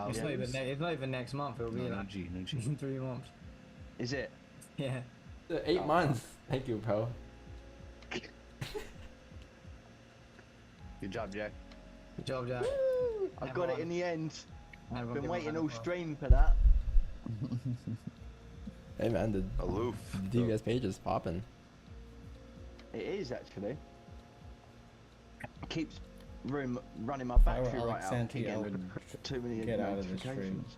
S4: It's,
S3: yeah.
S4: not even it's not even next month. It'll be
S7: No, no
S4: like
S7: G, no G.
S4: in 3 months.
S3: Is it?
S4: Yeah.
S1: 8 months. Thank you, bro.
S7: Good job, Jack.
S4: Good job, Jack.
S3: I got it in the end.
S4: Everyone
S3: Been
S4: give him a
S3: waiting
S4: round
S3: all
S4: of applause.
S3: stream for that.
S1: Hey man, the
S5: Aloof.
S1: DVS page is popping.
S3: It is actually. Keeps running my
S2: If I were
S3: battery right
S2: Alex
S3: out
S2: Santee, I
S3: again.
S2: would
S3: Too many
S2: get out of this
S3: notifications.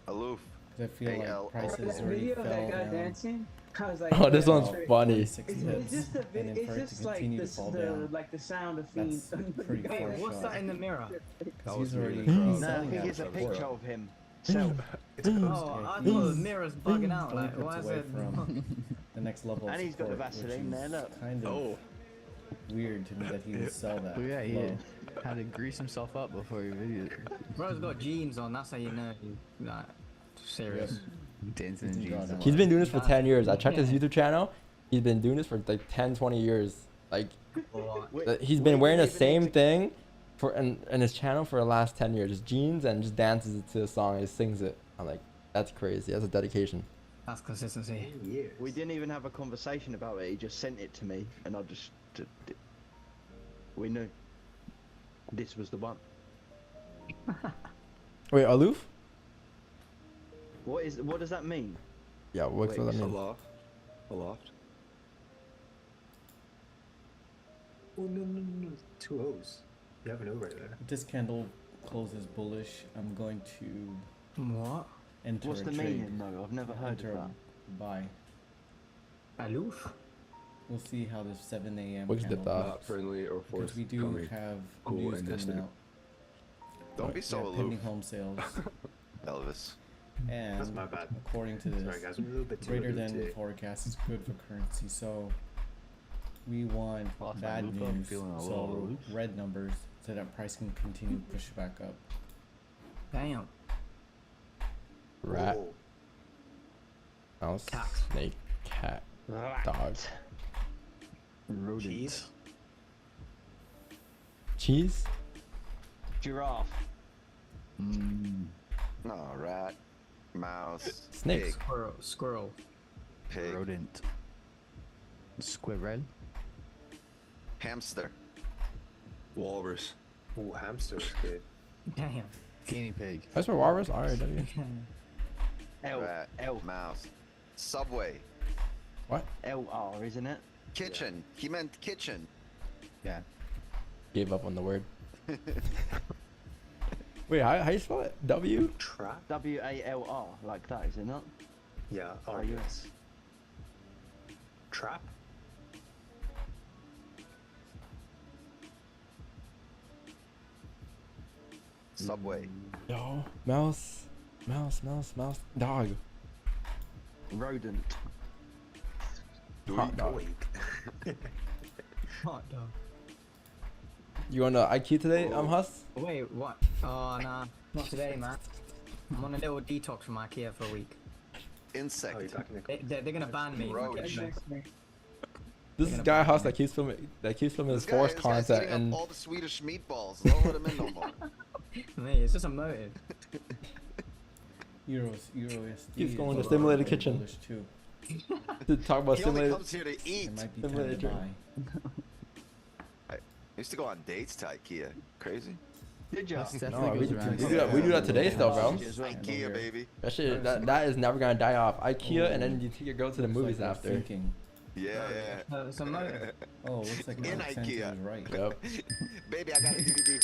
S5: Aloof.
S2: 'cause I feel
S5: AL.
S2: like prices
S8: That
S2: already
S8: video
S2: fell
S8: of that guy
S2: down.
S8: dancing, I was like,
S1: Oh, this
S8: yeah,
S1: one's
S8: that's
S1: funny.
S2: 46
S8: It's
S2: hits,
S8: just the
S2: and then
S8: it's
S2: for it to
S8: just like
S2: continue to
S8: this
S2: fall
S8: the
S2: down.
S8: like the sound of fiend.
S2: That's pretty
S4: Wait,
S2: far
S4: what's
S2: shot.
S4: that in the mirror?
S2: Because he's already
S3: No, I
S2: selling
S3: think
S2: out
S3: it's a
S2: for
S3: picture
S2: it.
S3: of himself.
S6: It's close.
S4: Oh,
S2: Yeah,
S4: I thought
S2: he's
S4: the mirror's bugging out.
S2: only
S4: Like, why
S2: puts
S4: is
S2: away
S4: it?
S2: from the next level of
S3: And he's got the
S2: support, which
S3: Vaseline there,
S2: is
S3: look.
S2: kind of
S7: Oh.
S2: weird to me that he would sell that
S7: Look at that, he
S2: low.
S7: had to grease himself up before he videoed.
S4: Bro's got jeans on. That's how you know he's like serious.
S7: Dancing in
S2: He's
S7: jeans.
S2: drawn out.
S1: He's been doing this for 10 years. I checked his
S4: Yeah.
S1: YouTube channel. He's been doing this for like 10, 20 years. Like
S4: Or-
S1: he's been wearing the same thing for in his channel for the last 10 years. Just jeans and just dances to the song. He sings it. I'm like, that's crazy. That's a dedication.
S4: That's consistency.
S6: 10 years.
S3: We didn't even have a conversation about it. He just sent it to me, and I just we knew this was the one.
S1: Wait, aloof?
S3: What does that mean?
S1: Yeah, what's
S3: Wait,
S1: that mean?
S9: Aloft. Aloft.
S6: Oh no. 2 O's. You have an O right there.
S2: If this candle closes bullish, I'm going to
S4: What?
S2: enter
S3: What's
S2: a
S3: the
S2: trade.
S3: meaning though? I've never heard
S2: Enter
S3: of
S2: a
S3: that.
S2: buy.
S4: Aloof?
S2: We'll see how this 7 a.m.
S1: Which
S2: candle
S1: did that?
S9: Not friendly or
S2: because
S9: forced.
S2: we do
S9: coming.
S2: have
S9: cool
S2: news
S9: and
S2: coming
S9: distant.
S2: out.
S5: Don't be
S2: We
S5: so
S2: have
S5: aloof,
S2: pending home sales,
S5: Elvis.
S2: and
S6: That's my bad.
S2: according to
S6: Sorry
S2: this,
S6: guys, I'm a little bit too
S2: greater
S6: aloof
S2: than
S6: today.
S2: forecast is good for currency. So we want
S7: Lost my
S2: bad
S7: loop, I'm
S2: news,
S7: feeling a
S2: so
S7: little aloof.
S2: red numbers, so that price can continue to push back up.
S4: Damn.
S1: Rat,
S6: Oh.
S1: mouse,
S4: Cat.
S1: snake, cat, dog.
S7: Rodent.
S6: Cheese?
S1: Cheese?
S3: Giraffe.
S5: No, rat, mouse,
S1: Snake.
S5: pig,
S4: Squirrel.
S5: pig,
S7: Rodent. Squirrel.
S5: hamster,
S9: Walrus.
S6: Oh, hamster is good.
S4: Damn.
S7: Guinea pig.
S1: That's for walrus? RAW.
S5: rat,
S3: L
S5: mouse, subway,
S1: What?
S3: LR, isn't it?
S5: kitchen. He meant kitchen.
S7: Yeah.
S1: Gave up on the word. Wait, how you spell it? W?
S6: Trap?
S3: WALR, like that, is it not?
S6: Yeah,
S3: Oh,
S6: yes. Trap?
S5: Subway.
S1: Yo, mouse, dog.
S3: Rodent.
S1: Hot dog.
S6: Wait.
S4: Hot dog.
S1: You going to IQ today, Huss?
S4: Wait, what? Oh, nah. Not today, man. I'm on a little detox from IKEA for a week.
S6: Oh, you're
S5: Insect.
S6: back in the
S4: They're gonna ban me.
S5: Roach.
S4: Get me.
S1: This is guy Huss that keeps filming his forced
S5: This guy's
S1: content
S5: eating up
S1: and
S5: all the Swedish meatballs. Don't let him in no more.
S4: Mate, it's just a motive.
S2: Euros, USD.
S1: He's
S2: is
S1: going to
S2: also
S1: simulated
S2: very
S1: kitchen.
S2: bullish too.
S1: to talk about
S5: He only
S1: simulated.
S5: comes here to eat.
S2: It might be time to
S1: Simulator.
S2: buy.
S5: I used to go on dates to IKEA. Crazy.
S3: Did you?
S7: That's
S1: No,
S7: definitely
S1: we,
S7: goes around.
S1: we do that today still, bro.
S3: As well.
S5: IKEA, baby.
S1: That shit, that is never gonna die off. IKEA, and then you take your girl to the
S2: Looks
S1: movies
S2: like we're
S1: after.
S2: Thinking.
S5: Yeah, yeah.
S4: It's a motive.
S2: Oh, looks like
S5: In
S2: Alex Santee
S5: IKEA.
S2: was right.
S1: Yep.
S5: Baby, I got a DVD.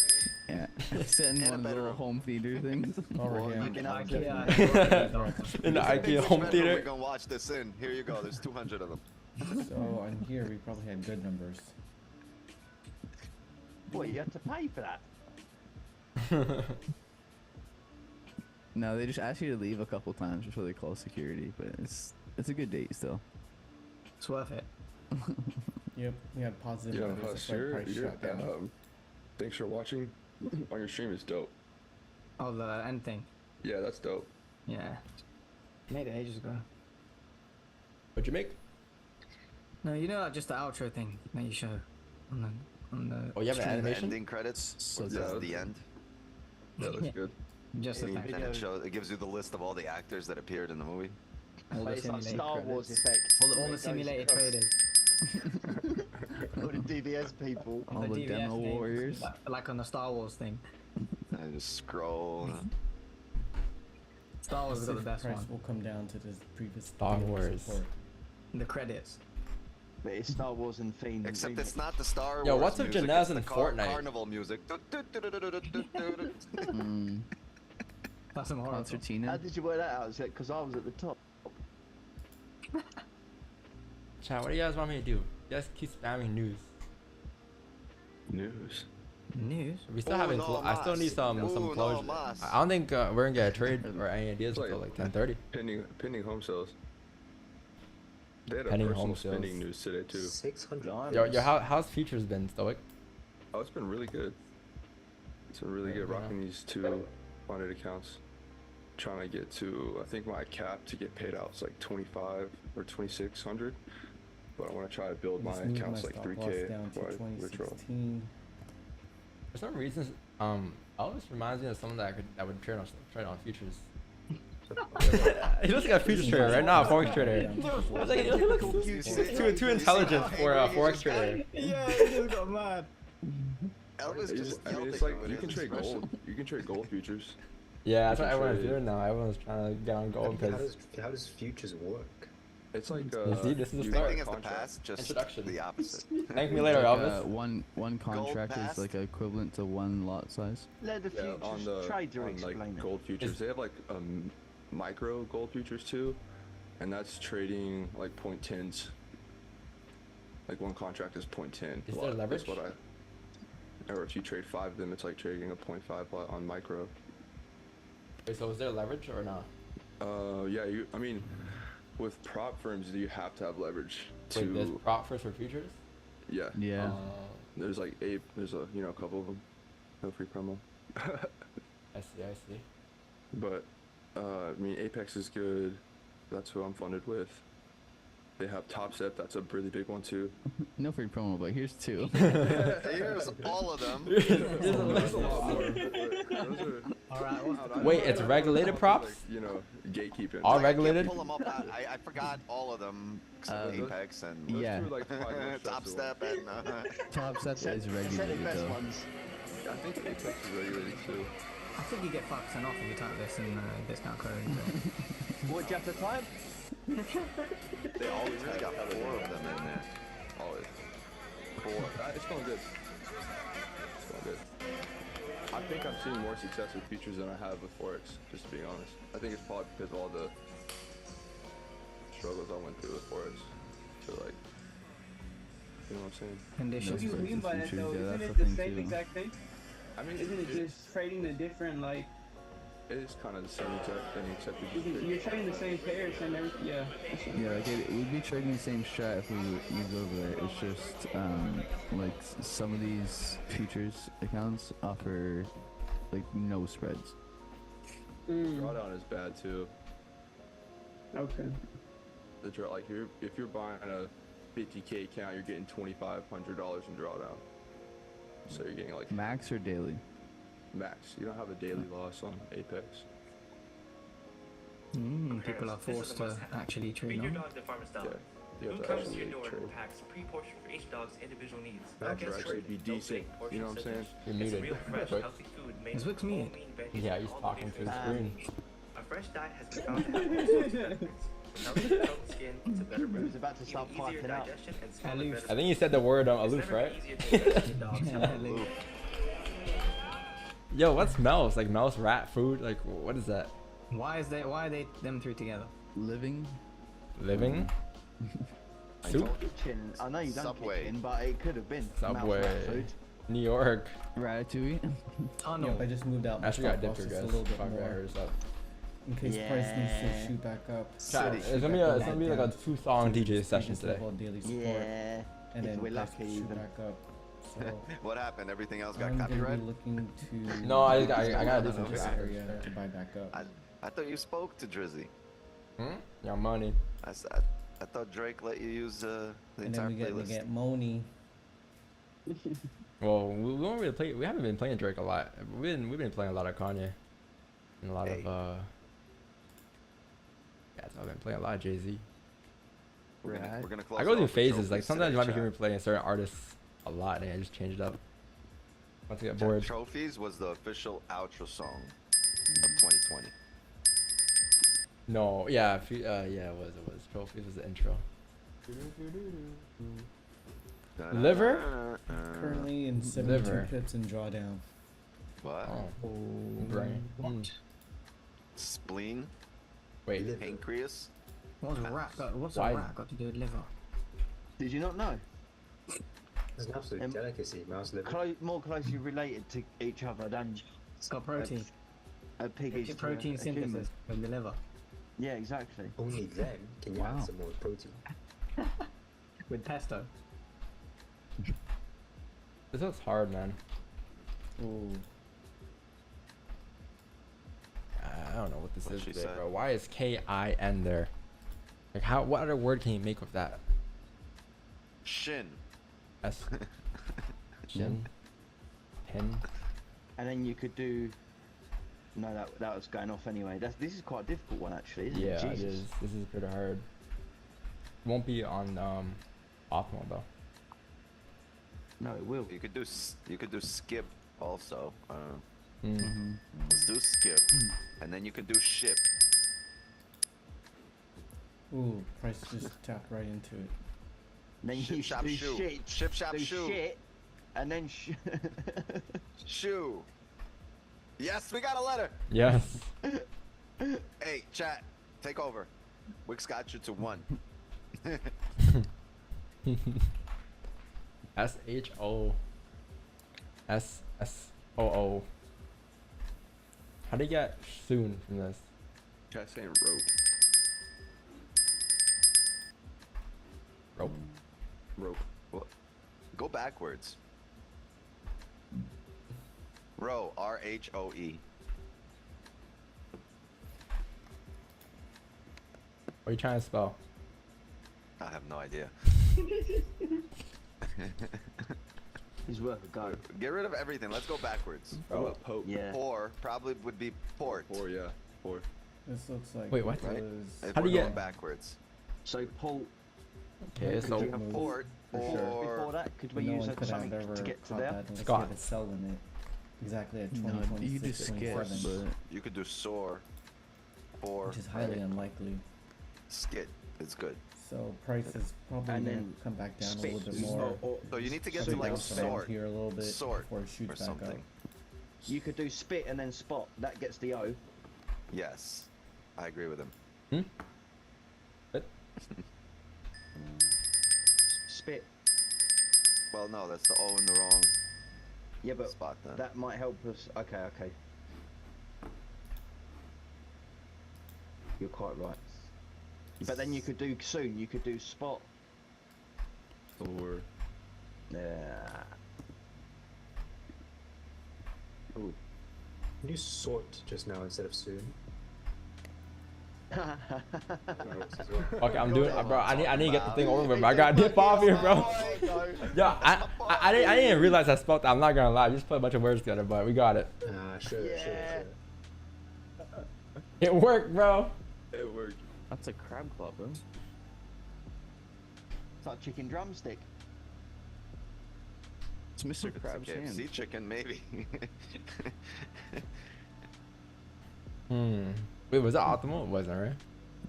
S7: Yeah. Sitting in one of the little
S5: bedroom.
S7: home theater things.
S2: Over here.
S3: Looking up to
S4: IKEA.
S1: In the IKEA
S5: Which
S1: home
S5: bedroom
S1: theater.
S5: We're gonna watch this in. Here you go. There's 200 of them.
S2: So on here we probably had good numbers.
S3: What, you had to pay for that?
S7: No, they just ask you to leave a couple times before they call security, but it's a good date still.
S4: It's worth it.
S2: Yep, we had positive
S9: Yeah,
S2: numbers.
S9: Huss,
S2: That's why
S9: your,
S2: price shot down.
S9: thanks for watching. On your stream is dope.
S4: Oh, the end thing.
S9: Yeah, that's dope.
S4: Yeah. Made it ages ago.
S1: What'd you make?
S4: No, you know, just the outro thing that you show on the.
S1: Oh, you have an
S5: The
S1: animation?
S5: ending credits.
S7: So
S5: So
S9: yeah.
S5: the end.
S9: That looks
S4: Yeah.
S9: good.
S4: Just the
S5: And
S4: thing.
S5: then it gives you the list of all the actors that appeared in the movie.
S4: All
S3: But
S4: the
S3: it's like
S4: simulated
S3: Star Wars
S4: credits.
S3: effect.
S4: All
S3: where
S4: the
S3: it goes
S4: simulated
S3: across
S4: traders.
S3: All the DBS people.
S7: All the
S4: DVS
S7: demo
S4: names,
S7: warriors.
S4: like on the Star Wars thing.
S5: I just scroll.
S4: Star Wars
S2: Let's
S4: has
S2: see
S4: got the
S2: if
S4: best
S2: price
S4: one.
S2: will come down to this previous
S1: Star
S2: daily
S1: Wars.
S2: support.
S4: The credits.
S3: But it's Star Wars and Fiend.
S5: Except
S3: remix.
S5: it's not the Star
S1: Yo,
S5: Wars
S1: what's with
S5: music,
S1: Janez
S5: it's the
S1: and Fortnite?
S5: Carnival music.
S7: Mm,
S4: That's some horror.
S3: How
S7: concertina.
S3: did you work that out? Is it because I was at the top?
S1: Chat, what do you guys want me to do? You guys keep spamming news.
S9: News.
S4: News.
S1: We still haven't. I still need some
S5: Ooh,
S1: closure.
S5: no mas.
S1: I don't think we're gonna get a trade or any ideas
S9: It's
S1: until
S9: like-
S1: like 10:30.
S9: Pending home sales. They had a
S1: Pending
S9: personal
S1: home sales.
S9: spending news today too.
S6: 600.
S1: Yo, how's futures been, Stoic?
S9: Oh, it's been really good. It's been really good.
S1: Yeah.
S9: Rocking these two funded accounts. Trying to get to, I think my cap to get paid out is like 25 or 2600. But I want to try to build my
S2: Just moved
S9: accounts like
S2: stop
S9: 3K
S2: loss down to
S9: before I withdraw.
S2: 2016.
S1: For some reason, always reminds me of someone that would trade on futures. He looks like a futures trader, right? Not a forex trader. He looks too intelligent for a forex trader.
S4: Yeah, he just got mad.
S5: Elvis just
S9: I mean,
S5: yelled
S9: it's
S5: at
S9: like
S5: you with
S9: you can
S5: his
S9: trade
S5: expression.
S9: gold. You can trade gold futures.
S1: Yeah, that's
S9: You
S1: what
S9: can
S1: everyone's
S9: trade-
S1: doing now. Everyone's trying to get on gold because
S6: How does futures work?
S9: It's like
S1: You see, this is the
S9: using
S1: start.
S9: a
S5: Everything of the
S9: contract.
S5: past, just
S1: Introduction.
S5: the opposite.
S1: thank me later,
S7: Like,
S1: Elvis.
S7: one contract
S5: pass.
S7: is like equivalent to one lot size.
S3: Let the
S9: Yeah, on
S3: futures
S9: the
S3: trader
S9: on
S3: explain
S9: like
S3: it.
S9: gold futures, they have like micro gold futures too, and that's trading like 0.10s. Like one contract is 0.10.
S1: Is there leverage?
S9: That's what I. Or if you trade 5 of them, it's like trading a 0.5 lot on micro.
S1: Wait, so is there leverage or not?
S9: Yeah, I mean, with prop firms, you have to have leverage to.
S1: Wait, there's prop first for futures?
S9: Yeah.
S7: Yeah.
S9: There's like there's a couple of them. No free promo.
S1: I see.
S9: But I mean, Apex is good. That's who I'm funded with. They have Top Step. That's a really big one too.
S7: No free promo, but here's two.
S5: Here's all of them.
S9: There's a lot more. Those are.
S4: Alright,
S1: Wait, it's regulated props?
S9: Like, you know, gatekeeping.
S1: All
S5: I can't
S1: regulated?
S5: Pull them up. I forgot all of them. Except
S9: those-
S5: Apex and
S9: Those
S7: Yeah.
S9: two, like, 5 months
S5: Top
S9: festival.
S5: Step and
S7: Top set is
S3: Set the
S7: regulated
S3: best
S7: though.
S3: ones.
S9: I think Apex is regulated too.
S4: I think you get 5% off if you type this in discount code.
S3: What do you have to type?
S9: They always
S5: really got 4 of them in there.
S9: Always. 4. It's going good. It's going good. I think I'm seeing more success with futures than I have with Forex, just to be honest. I think it's probably because of all the struggles I went through with Forex. So like, you know what I'm saying?
S4: Conditions.
S8: What do you
S7: Right,
S8: mean
S7: the
S8: by that
S7: futures,
S8: though?
S7: yeah,
S8: Isn't
S7: that's
S8: it
S7: the
S8: the
S7: thing,
S8: same
S7: too.
S8: exact thing?
S9: I mean,
S8: Isn't it just trading the different like?
S9: it is kind of the same exact thing, except you just
S8: You're trading the same pairs and everything. Yeah.
S7: Yeah, like we'd be trading the same strat if we moved over there. It's just like some of these futures accounts offer like no spreads.
S9: drawdown is bad too.
S8: Okay.
S9: The draw, like if you're buying a 50K account, you're getting $2,500 in drawdown. So you're getting like
S7: Max or daily?
S9: max. You don't have a daily loss on Apex.
S4: People are forced to actually trade
S10: Feed your
S4: on.
S10: dog the farmer's
S9: Yeah.
S10: dollar.
S9: You have
S10: Food
S9: to
S10: comes to
S9: actually
S10: your door
S9: trade.
S10: and packs pre-portioned for each dog's individual needs.
S9: That
S10: Don't
S9: should
S10: get
S9: actually
S10: straight,
S9: be
S10: no
S9: decent,
S10: big portion
S9: you know what I'm saying?
S10: percentage.
S1: You're
S10: It's
S1: muted.
S10: real fresh,
S1: Quick.
S10: healthy food made
S4: Is
S10: with
S4: Wick's muted?
S10: whole meat, veggies,
S1: Yeah,
S10: and
S1: he's
S10: all
S1: talking
S10: the
S1: to his
S10: big
S1: screen.
S10: A fresh diet has been found to help reduce benefits, from healthy toned skin to better
S3: He was
S10: breath,
S3: about to start
S10: even easier
S3: piping out.
S10: digestion and smaller
S4: Aloof.
S10: better
S1: I think you said the word
S10: It's
S1: aloof,
S10: never
S1: right?
S10: been easier to invest in dogs.
S4: Aloof.
S1: Yo, what's mouse? Like mouse, rat, food? Like what is that?
S4: Why are they them three together?
S7: Living?
S1: Living? Soup?
S3: Kitchen. I know you don't
S5: Subway.
S3: kitchen, but it could have been.
S1: Subway.
S3: Mouse rat food.
S1: New York.
S7: Ratatouille?
S4: Tunnel.
S2: Yep, I just moved out my
S1: Actually got
S2: stop loss
S1: dipped,
S2: just
S1: guys.
S2: a little bit
S1: Fuck, I
S2: more
S1: heard stuff.
S2: in case price needs to
S3: Yeah.
S2: shoot back up.
S1: Chat, it's
S2: Shoot
S1: gonna be
S2: back
S1: a,
S2: up,
S1: it's gonna be
S2: back
S1: like a
S2: down
S1: 2-song DJ
S2: previous
S1: session today.
S2: level of daily support,
S3: Yeah.
S2: and
S3: if
S2: then
S3: we're
S2: price
S3: lucky,
S2: will shoot
S3: even.
S2: back up. So
S5: What happened? Everything else got
S2: I'm gonna
S5: copyright?
S2: be looking to.
S1: No, I gotta do some
S2: this
S1: traffic.
S2: area to buy back up.
S5: I thought you spoke to Drizzy.
S1: Hmm? Your money.
S5: I said, I thought Drake let you use the
S2: And
S5: entire
S2: then we
S5: playlist.
S2: get Moni.
S1: Well, we don't really play. We haven't been playing Drake a lot. We've been playing a lot of Kanye, and a lot of yeah, so I've been playing a lot of Jay-Z.
S5: We're gonna close
S1: I
S5: it
S1: go through
S5: off with
S1: phases. Like
S5: trophies
S1: sometimes
S5: today,
S1: you might be
S5: chat.
S1: hearing me playing certain artists a lot, and I just change it up. Once I get
S5: Chat,
S1: bored.
S5: Trophies was the official outro song of 2020.
S1: No, yeah, yeah, it was. Trophies was the intro. Liver?
S2: Currently in 72
S1: Liver.
S2: pips in drawdown.
S5: What?
S1: Oh, brain.
S5: Spleen?
S1: Wait,
S5: Pancreas?
S4: What's a rat got to do with liver?
S3: Did you not know?
S6: It's an absolute delicacy, mouse liver.
S3: More closely related to each other than
S4: It's got protein.
S3: a pig is
S4: It's
S3: to
S4: protein
S3: a human.
S4: synthesis from the liver.
S3: Yeah, exactly.
S6: Only then can you add some more protein.
S4: With pesto.
S1: this looks hard, man.
S2: Ooh.
S1: I don't know what this
S5: What'd
S1: is
S5: she
S1: today,
S5: say?
S1: bro. Why is K-I-N there? Like, how? What other word can you make with that?
S5: Shin.
S1: S. Shin. Pin.
S3: And then you could do. No, that was going off anyway. This is quite a difficult one actually, isn't
S1: Yeah,
S3: it?
S1: it
S3: Jesus.
S1: is. This is pretty hard. Won't be on optimal though.
S3: No, it will.
S5: You could do skip also.
S1: Mm.
S5: Let's do skip, and then you can do ship.
S2: Ooh, Price just tapped right into it.
S3: Then
S5: Ship,
S3: you
S5: shop,
S3: do
S5: shoe.
S3: shit.
S5: Ship, shop,
S3: do
S5: shoe.
S3: shit, and then
S5: Shoe. Yes, we got a letter.
S1: Yes.
S5: Hey, chat, take over. Wix got you to 1.
S1: S-H-O. S-S-O-O. How do you get soon from this?
S9: Chat saying rope.
S1: Rope.
S9: Rope.
S5: Well, go backwards. Row, R-H-O-E.
S1: What are you trying to spell?
S5: I have no idea.
S3: he's worth a go.
S5: Get rid of everything. Let's go backwards.
S9: Oh, Pope.
S3: Yeah.
S5: Or probably would be port.
S9: 4, yeah. 4.
S2: This looks like
S1: Wait, what?
S5: Right?
S2: was
S5: If
S1: How do
S5: we're
S1: you
S5: going
S1: get-
S5: backwards.
S3: So Paul,
S1: Okay,
S2: Could
S1: so
S2: you
S5: Have
S2: move
S5: port
S2: for sure.
S3: before
S5: or
S3: that, could
S2: But
S3: we
S2: no
S3: use
S2: one could have
S3: something
S2: ever
S3: to get to
S2: caught
S3: there?
S2: that unless
S1: Scott.
S2: you had a cell in it. Exactly at
S7: No,
S2: 2026,
S7: you could just skip,
S2: 27,
S7: but
S5: you could do soar. Or
S2: which is highly unlikely.
S5: skit. It's good.
S2: So Price is probably
S3: And
S2: gonna
S3: then
S2: come back down a
S3: spit.
S2: little bit more.
S5: So you need to get
S2: Come
S5: to like
S2: down from
S5: sort
S2: here a little bit
S5: sort
S2: before it
S5: or
S2: shoots back
S5: something.
S2: up.
S3: You could do spit and then spot. That gets the O.
S5: Yes, I agree with him.
S3: Spit.
S5: Well, no, that's the O in the wrong
S3: Yeah, but
S5: spot then.
S3: that might help us. Okay. You're quite right. But then you could do soon. You could do spot.
S9: Or
S3: Yeah. Ooh.
S6: You sort just now instead of soon.
S1: okay, I'm doing, bro. I need to get the thing over with. Bro. I gotta dip off here, bro. Yeah, I didn't realize I spelled that. I'm not gonna lie. I just put a bunch of words together, but we got it.
S6: Sure.
S1: It worked, bro.
S9: it worked.
S7: that's a crab claw, bro.
S3: It's like chicken drumstick.
S7: It's Mr. Krabs'
S5: KFC
S7: hand.
S5: chicken, maybe.
S1: Wait, was that optimal? It wasn't, right?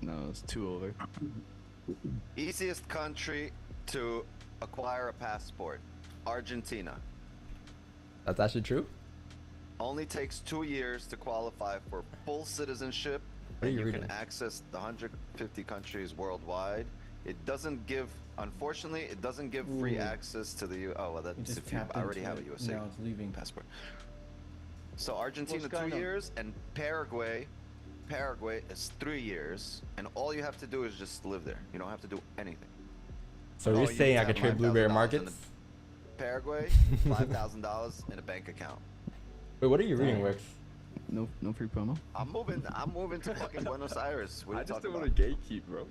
S7: No, it's 2 over.
S5: Easiest country to acquire a passport, Argentina.
S1: That's actually true.
S5: Only takes 2 years to qualify for full citizenship,
S1: What are
S5: and
S1: you
S5: you can
S1: reading?
S5: access the 150 countries worldwide. It doesn't give, unfortunately, it doesn't give free
S2: Ooh.
S5: access to the Oh, well,
S2: You
S5: that's
S2: just
S5: if you
S2: tapped
S5: already
S2: into
S5: have a
S2: it.
S5: USA
S2: Now it's leaving.
S5: passport. So Argentina
S3: What's
S5: 2
S3: going on?
S5: years, and Paraguay is 3 years, and all you have to do is just live there. You don't have to do anything.
S1: So
S5: Oh,
S1: you're
S5: you
S1: saying I
S5: have
S1: could trade blueberry
S5: $5,000 in
S1: markets?
S5: Paraguay, $5,000 in a bank account.
S1: Wait, what are you reading, Wix?
S7: No free promo.
S5: I'm moving to fucking Buenos Aires. What are
S9: I
S5: you
S9: just
S5: talking
S9: don't
S5: about?
S9: want to gatekeep, bro.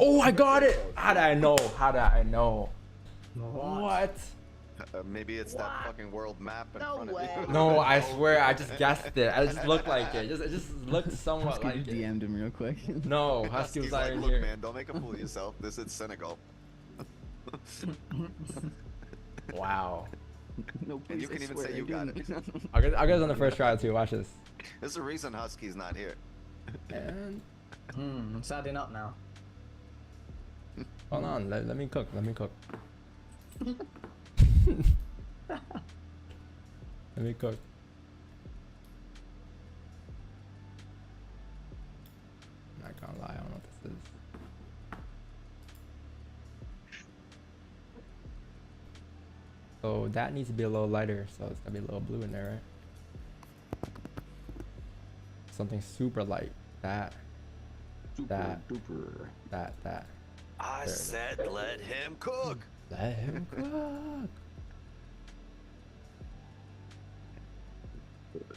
S1: Oh, I got it. How did I know? How did I know? What?
S5: Maybe it's that fucking world map in front of you.
S1: No, I swear, I just guessed it. I just looked like it. It just looked somewhat
S7: Husky
S1: like
S7: just
S1: it.
S7: DM'd him real quick.
S1: No, Husky
S5: Husky's
S1: was not
S5: like,
S1: in
S5: look,
S1: here.
S5: man, don't make a fool of yourself. This is Senegal.
S1: Wow.
S7: No,
S5: And you
S7: please,
S5: can
S7: I
S5: even
S7: swear
S5: say
S7: I
S5: you got it.
S7: didn't.
S1: I'll get this on the first try too. Watch this.
S5: There's a reason Husky's not here.
S1: And
S4: I'm sadding up now.
S1: hold on, let me cook. Let me cook. Let me cook. Not gonna lie, I don't know what this is. So that needs to be a little lighter, so it's gonna be a little blue in there, right? Something super light. That. That. That.
S5: I
S1: There.
S5: said let him cook.
S1: Let him cook.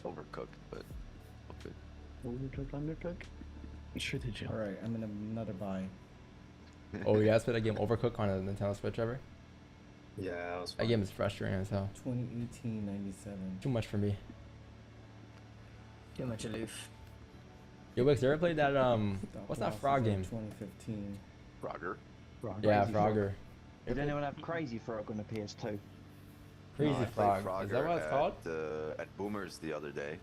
S5: Overcooked, but okay.
S7: Overcooked, undercooked. Sure did you.
S2: All right, I'm in another buy.
S1: Oh, you guys played that game Overcooked on a Nintendo Switch ever?
S6: Yeah, that was
S1: That
S6: fun.
S1: game is frustrating as hell.
S2: 2018-97.
S1: Too much for me.
S4: Too much aloof.
S1: Yo, Wix, you ever played that
S2: Stop
S1: what's that
S2: losses
S1: frog
S2: of
S1: game?
S2: 2015.
S5: Frogger.
S1: Yeah,
S3: Crazy Frog.
S1: Frogger.
S3: Did anyone have Crazy Frog on the PS2?
S1: Crazy
S5: No, I played
S1: Frog. Is that what it's
S5: Frogger
S1: called?
S5: At Boomers the other day.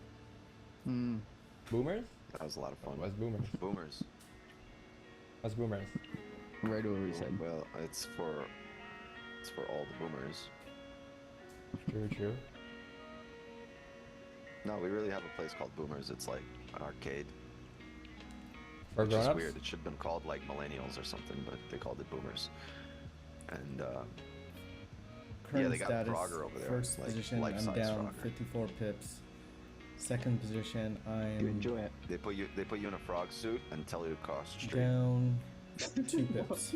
S7: Hmm.
S1: Boomers?
S5: That was a lot of fun.
S1: What's Boomers?
S5: Boomers.
S1: What's Boomers?
S7: Right over we said.
S5: Well, it's for all the boomers.
S1: True.
S5: No, we really have a place called Boomers. It's like an arcade.
S1: For
S5: Which is
S1: grown-ups?
S5: weird. It should have been called like Millennials or something, but they called it Boomers. And
S2: Current
S5: yeah, they got
S2: status,
S5: Frogger over there.
S2: first
S5: like
S2: position, I'm
S5: life-size
S2: down
S5: Frogger.
S2: 54 pips. Second position,
S3: You
S2: I'm
S3: enjoy it?
S5: They put you in a frog suit and tell you to cross the street.
S2: down 2 pips.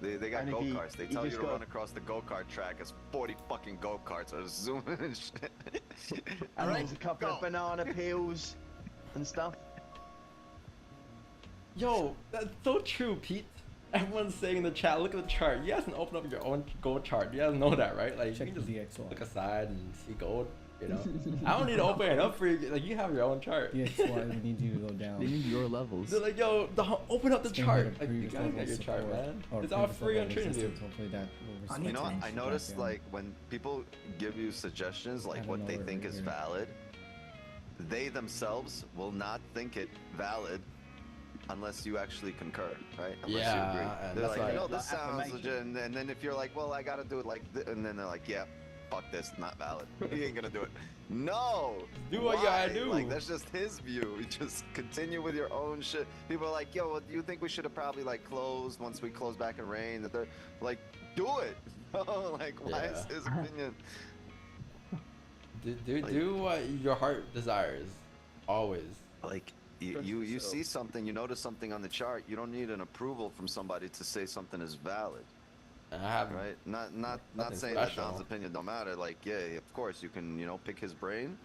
S5: They got
S3: And if
S5: go
S3: you-
S5: karts. They
S3: you
S5: tell you
S3: just
S5: to
S3: got-
S5: run across the go kart track as 40 fucking go karts are zooming and shit.
S3: And
S5: Alright,
S3: there's a couple
S5: go.
S3: of banana peels and stuff.
S1: Yo, that's so true, Pete. Everyone's saying in the chat, look at the chart. You guys can open up your own gold chart. You guys know that, right? Like,
S2: Check
S1: you
S2: the
S1: can just
S2: DXY.
S1: look aside and see gold, you know? I don't need to open it up for you. Like, you have your own chart.
S2: DXY, we need you to go
S7: They
S2: down.
S7: need your levels.
S1: They're like, yo, open up the
S2: Stay
S1: chart.
S2: at a
S1: Like, you
S2: previous
S1: gotta
S2: level
S1: get your
S2: of
S1: chart,
S2: support,
S1: man.
S2: or
S1: It's all
S2: previous
S1: free
S2: level
S1: on
S2: of
S1: Trinity.
S2: resistance. Hopefully that will
S4: I
S5: You
S4: need
S5: know what?
S4: to
S5: I
S2: back
S5: noticed
S2: in.
S5: like when people give you suggestions like
S2: have
S5: what
S2: an
S5: they
S2: order
S5: think
S2: right
S5: is
S2: here.
S5: valid, they themselves will not think it valid unless you actually concur, right? Unless
S1: Yeah,
S5: you agree.
S1: and
S5: They're
S1: that's
S5: like,
S1: why-
S5: you know, this
S3: Like
S5: sounds
S3: affirmation.
S5: legit, and then if you're like, well, I gotta do it like, and then they're like, yeah, fuck this, not valid. He ain't gonna do it. No.
S1: Do what you gotta
S5: Why?
S1: do.
S5: Like that's just his view. You just continue with your own shit. People are like, yo, well, do you think we should have probably like closed once we close back in rain? That they're like, do it. Like, why is
S1: Yeah.
S5: his opinion?
S1: Do what your heart desires. Always.
S5: Like you see something, you notice something on the chart, you don't need an approval from somebody to say something is valid,
S1: And I have
S5: right? Not
S1: Nothing
S5: saying that
S1: special.
S5: Don's opinion don't matter. Like, yeah, of course you can, pick his brain,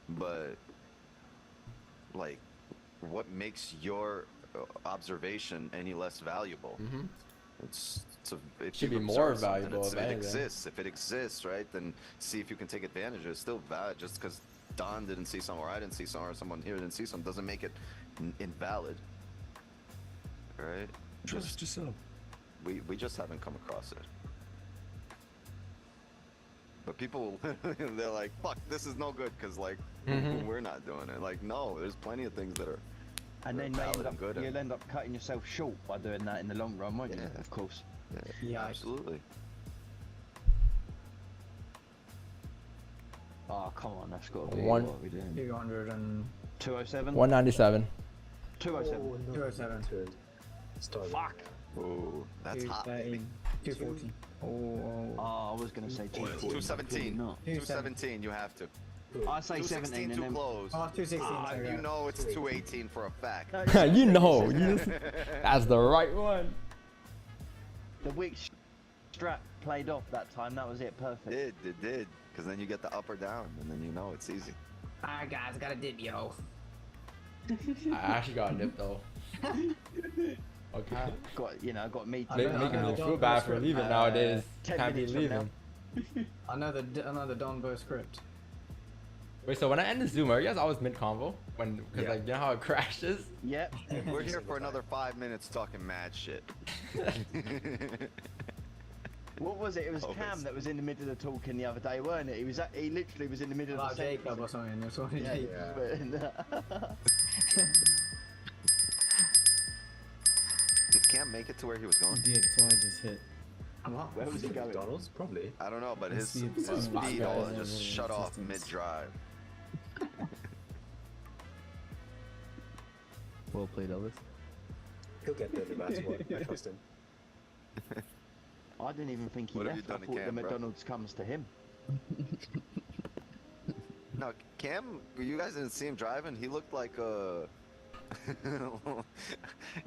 S5: but like, what makes your observation any less valuable?
S1: Mhm.
S5: It
S1: Should be more valuable,
S5: If
S1: if
S5: it
S1: anything.
S5: exists, right? Then see if you can take advantage of it. It's still valid. Just because Don didn't see some, or I didn't see some, or someone here didn't see some, doesn't make it invalid. All right?
S9: Trust yourself.
S5: We just haven't come across it. But people, they're like, fuck, this is no good because like
S1: Mhm.
S5: we're not doing it. Like, no, there's plenty of things that are.
S3: And then
S5: valid and good.
S3: you'll end up cutting yourself short by doing that in the long run, won't you?
S5: Yeah.
S3: Of course.
S4: Yeah.
S5: Absolutely.
S3: Oh, come on, that's got to be
S1: One-
S3: what are we doing?
S4: 200 and
S3: 207?
S1: 197.
S3: 207.
S4: 207.
S3: Fuck.
S5: Oh, that's hot.
S4: 213. 240. Oh.
S3: Oh, I was going to say 240.
S5: 217.
S3: Not.
S5: 217, you have to.
S3: I say 17
S5: 216
S3: and
S5: too
S3: then...
S5: close.
S4: Oh, 216. sorry,
S5: You
S4: yeah.
S5: know it's 218 for a fact.
S1: You know, that's the right one.
S3: The Wix Strat played off that time. That was it. Perfect.
S5: It did. Because then you get the up or down, and then you know it's easy.
S4: Alright, guys, got a dip, yo.
S1: I actually got a dip though. Okay.
S3: Got me.
S1: Making me feel bad for leaving nowadays.
S3: 10
S1: Can't be
S3: minutes from
S1: leaving.
S4: Another Don Burr script.
S1: Wait, so when I end the Zoom, are you guys always mid convo? Because like you know how it crashes?
S3: Yep.
S5: We're here for another 5 minutes talking mad shit.
S3: What was it? It was
S5: Always.
S3: Cam that was in the middle of talking the other day, weren't it? He literally was in the middle of
S4: About
S3: the sentence.
S4: Jacob or something. That's what it is.
S5: Did Cam make it to where he was going?
S2: DXY just hit.
S3: Where was he going?
S6: McDonald's? Probably.
S5: I don't know, but
S2: Let's
S5: his
S2: see if it's
S5: speed
S1: gonna
S5: all
S1: be
S5: just shut off mid-drive.
S7: Well played, Elvis.
S6: He'll get there no matter what. I trust him.
S3: I didn't even think he
S5: What have
S3: left.
S5: you
S3: I
S5: done to
S3: thought the
S5: Cam, bro?
S3: McDonald's comes to him.
S5: No, Cam, you guys didn't see him driving. He looked like a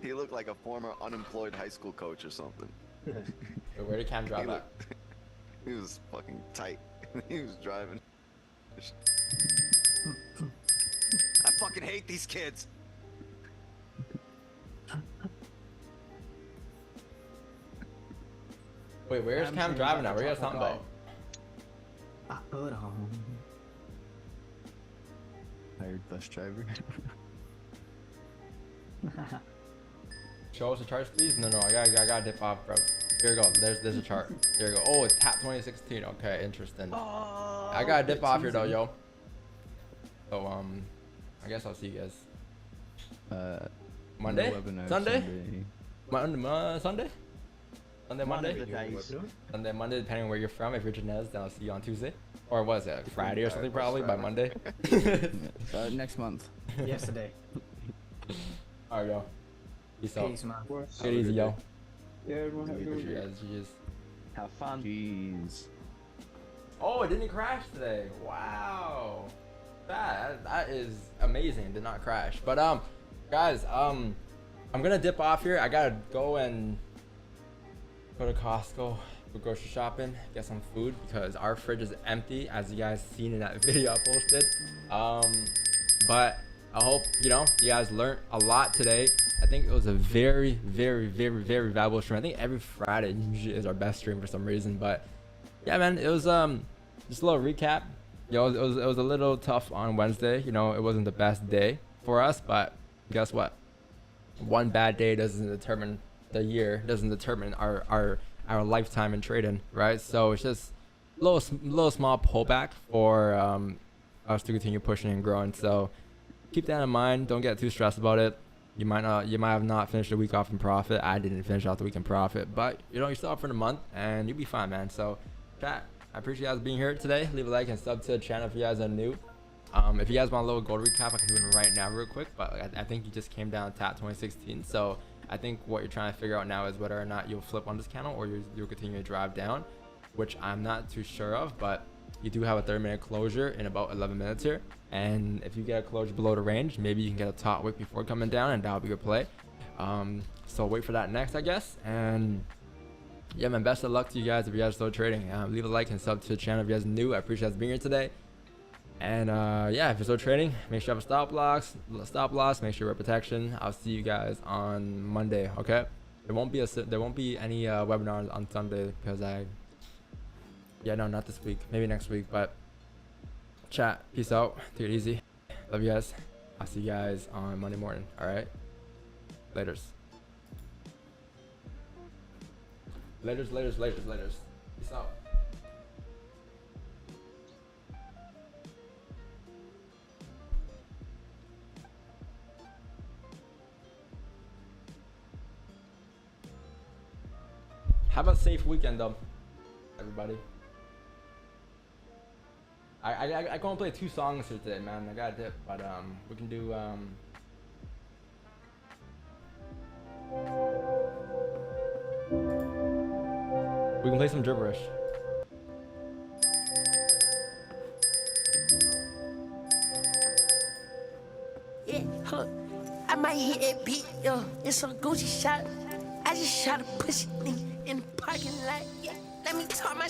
S5: he looked like a former unemployed high school coach or something.
S1: Wait, where did Cam
S5: He,
S1: drive at?
S5: looked, he was fucking tight. He was driving. I fucking hate these kids.
S1: Wait, where's Cam driving at? Where you guys talking about?
S4: I put on.
S7: Hired bus driver.
S1: Show us the charts, please. No, I gotta dip off, bro. Here we go. There's a chart. Here we go. Oh, it's TAP 2016. Okay, interesting.
S3: Oh,
S1: I gotta dip off here though, yo. So I guess I'll see you guys. Monday?
S7: No webinar
S1: Sunday?
S7: Sunday.
S1: Sunday?
S3: One
S1: Monday?
S3: of the days.
S1: Sunday, Monday, depending on where you're from. If you're Janez, then I'll see you on Tuesday. Or was it Friday or something probably by Monday?
S7: Next month.
S4: Yesterday.
S1: Alright, yo. Peace out.
S4: Peace, man.
S1: Take it easy, yo.
S8: Yeah, everyone have a good
S1: Appreciate you
S8: one.
S1: guys. GG's.
S3: Have fun.
S7: Jeez.
S1: Oh, it didn't crash today. Wow. That is amazing. It did not crash. But guys, I'm gonna dip off here. I gotta go and go to Costco, go grocery shopping, get some food because our fridge is empty, as you guys seen in that video I posted. But I hope you guys learned a lot today. I think it was a very, very, very, very valuable stream. I think every Friday usually is our best stream for some reason. But yeah, man, it was just a little recap. It was a little tough on Wednesday. It wasn't the best day for us, but guess what? One bad day doesn't determine the year, doesn't determine our lifetime in trading, right? So it's just a little small pullback for us to continue pushing and growing. So keep that in mind. Don't get too stressed about it. You might have not finished the week off in profit. I didn't finish off the week in profit, but you're still up for the month and you'll be fine, man. So chat, I appreciate you guys being here today. Leave a like and sub to the channel if you guys are new. If you guys want a little gold recap, I can do it right now real quick, but I think you just came down TAP 2016. So I think what you're trying to figure out now is whether or not you'll flip on this candle or you'll continue to drive down, which I'm not too sure of, but you do have a 30-minute closure in about 11 minutes here. And if you get a closure below the range, maybe you can get a top wick before coming down, and that'll be a play. So wait for that next, I guess. And yeah, man, best of luck to you guys if you guys are still trading. Leave a like and sub to the channel if you guys are new. I appreciate you guys being here today. And yeah, if you're still trading, make sure you have a stop loss, make sure you have protection. I'll see you guys on Monday, okay? There won't be any webinars on Sunday because no, not this week, maybe next week. But chat, peace out, take it easy, love you guys. I'll see you guys on Monday morning. All right, laters. Peace out. Have a safe weekend, though, everybody. I can't play 2 songs here today, man. I got a dip, but we can do we can play some gibberish.
S11: Yeah, hold up. I might hit that beat, yo. It's some Gucci shot. I just shot a pussy nigga. in the parking lot. Yeah, let me talk my.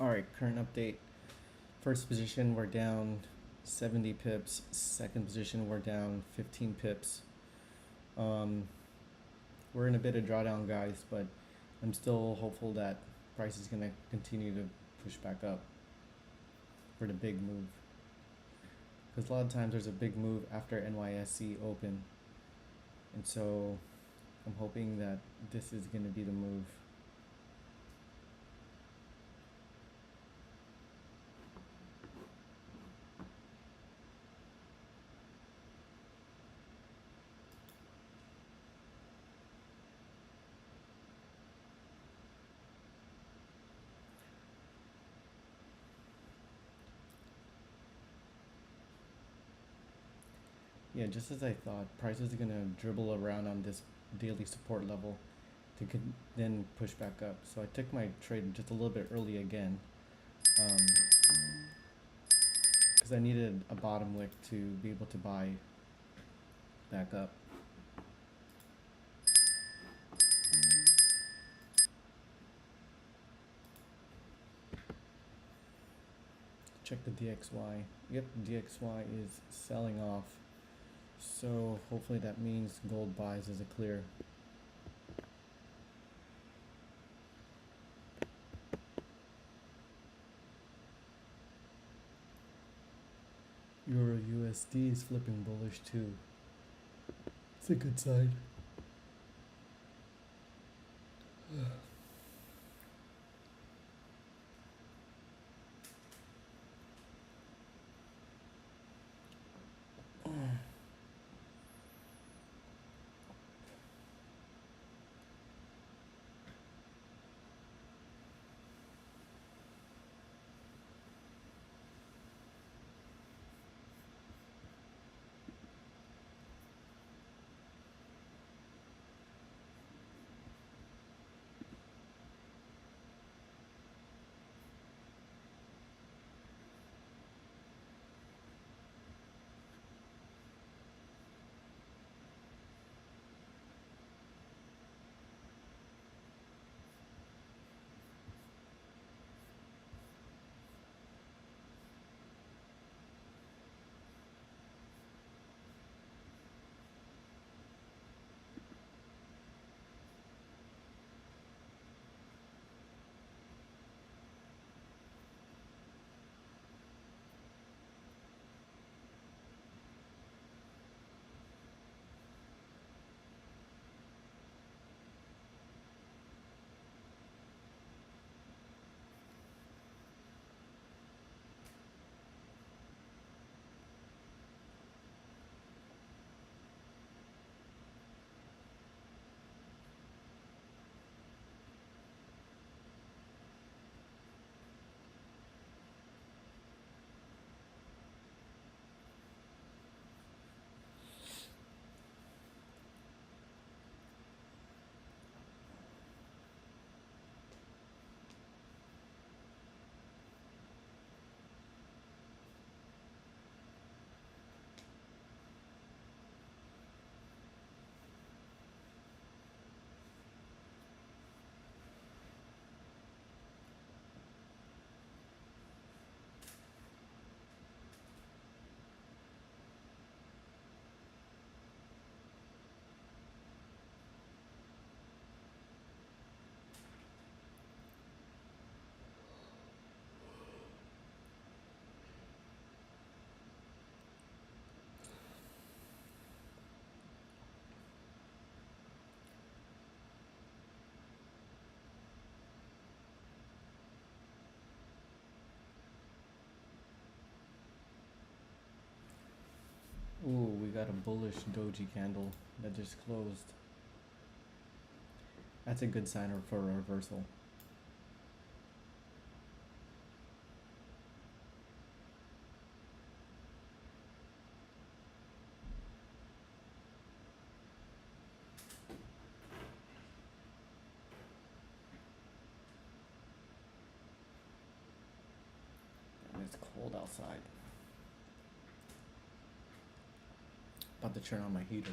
S2: All right, current update. First position, we're down 70 pips. Second position, we're down 15 pips. We're in a bit of drawdown, guys, but I'm still hopeful that price is gonna continue to push back up for the big move. Because a lot of times there's a big move after NYSE open, and so I'm hoping that this is gonna be the move. Yeah, just as I thought, price is gonna dribble around on this daily support level to then push back up. So I took my trade just a little bit early again, because I needed a bottom wick to be able to buy back up. Check the DXY. Yep, DXY is selling off. So hopefully that means gold buys is a clear. Euro USD is flipping bullish too. It's a good sign. Ooh, we got a bullish doji candle that just closed. That's a good sign for a reversal. And it's cold outside. About to turn on my heater.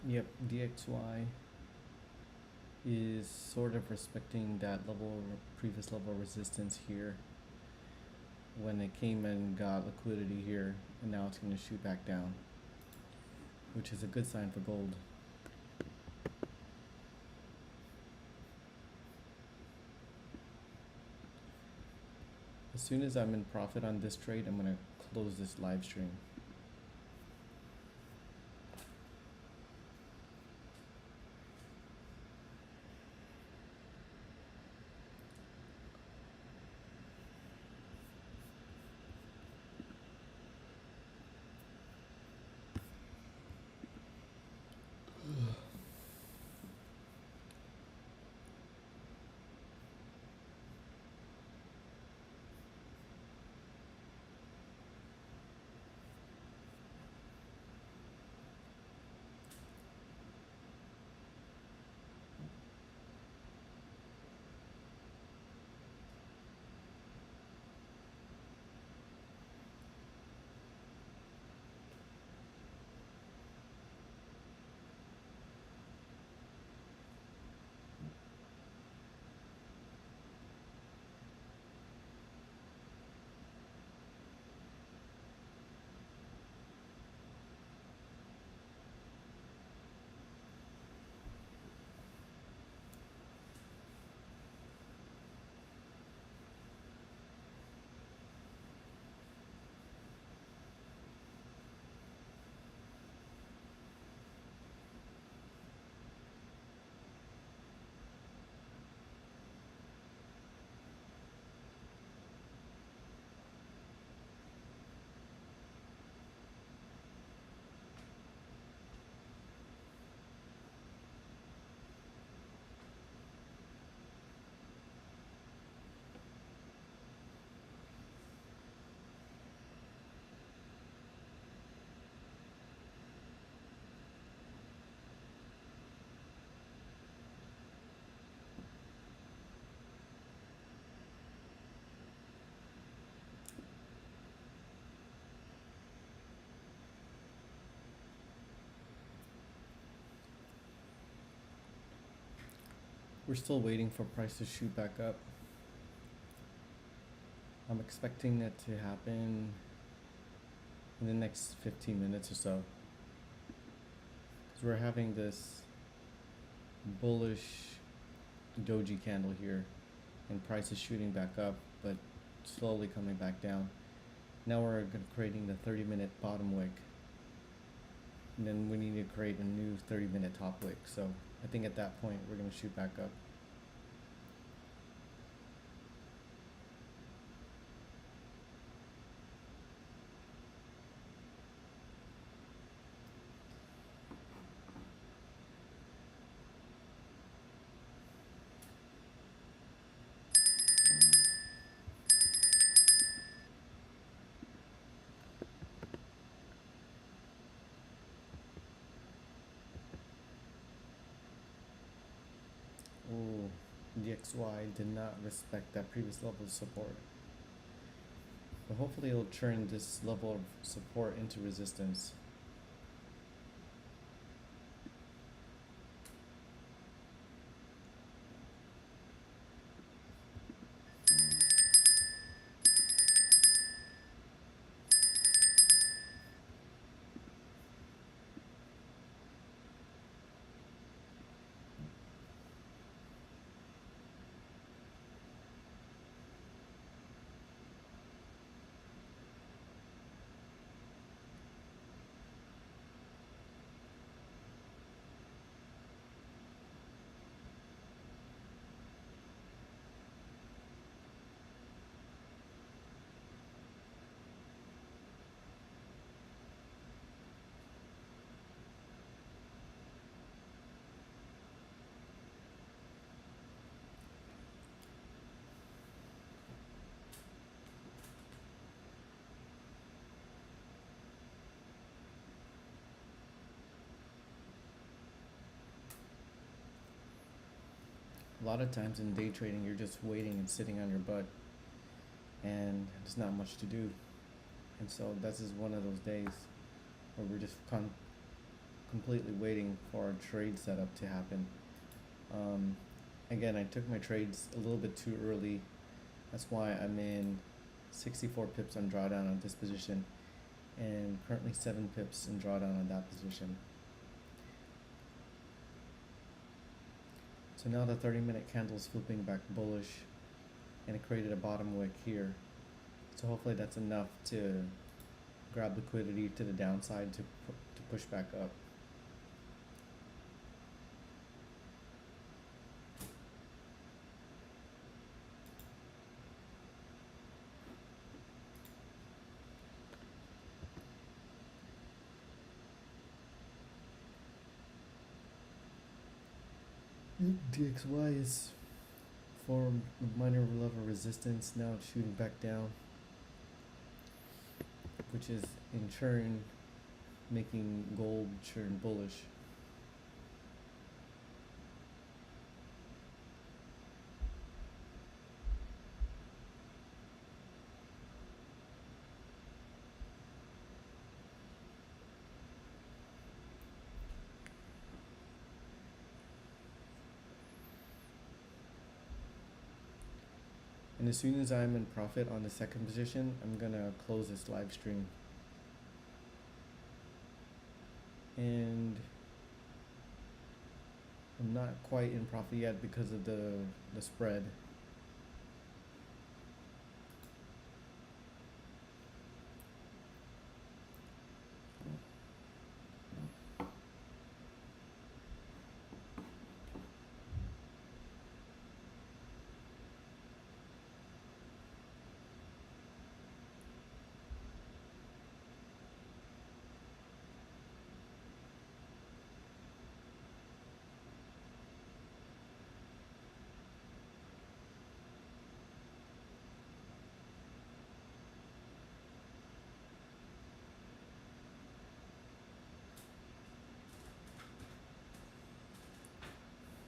S2: Yep, DXY is sort of respecting that level, previous level of resistance here. When it came and got liquidity here, and now it's going to shoot back down, which is a good sign for gold. As soon as I'm in profit on this trade, I'm going to close this live stream. We're still waiting for price to shoot back up. I'm expecting that to happen in the next 15 minutes or so. Because we're having this bullish doji candle here, and price is shooting back up, but slowly coming back down. Now we're creating the 30-minute bottom wick. And then we need to create a new 30-minute top wick. So I think at that point we're going to shoot back up. DXY did not respect that previous level of support. But hopefully it'll turn this level of support into resistance. A lot of times in day trading, you're just waiting and sitting on your butt, and there's not much to do. And so this is one of those days where we're just completely waiting for our trade setup to happen. Again, I took my trades a little bit too early. That's why I'm in 64 pips on drawdown on this position, and currently 7 pips in drawdown on that position. So now the 30-minute candle is flipping back bullish, and it created a bottom wick here. So hopefully that's enough to grab liquidity to the downside to push back up. DXY is formed a minor level of resistance. Now it's shooting back down, which is in turn making gold turn bullish. And as soon as I'm in profit on the second position, I'm gonna close this live stream. And I'm not quite in profit yet because of the spread.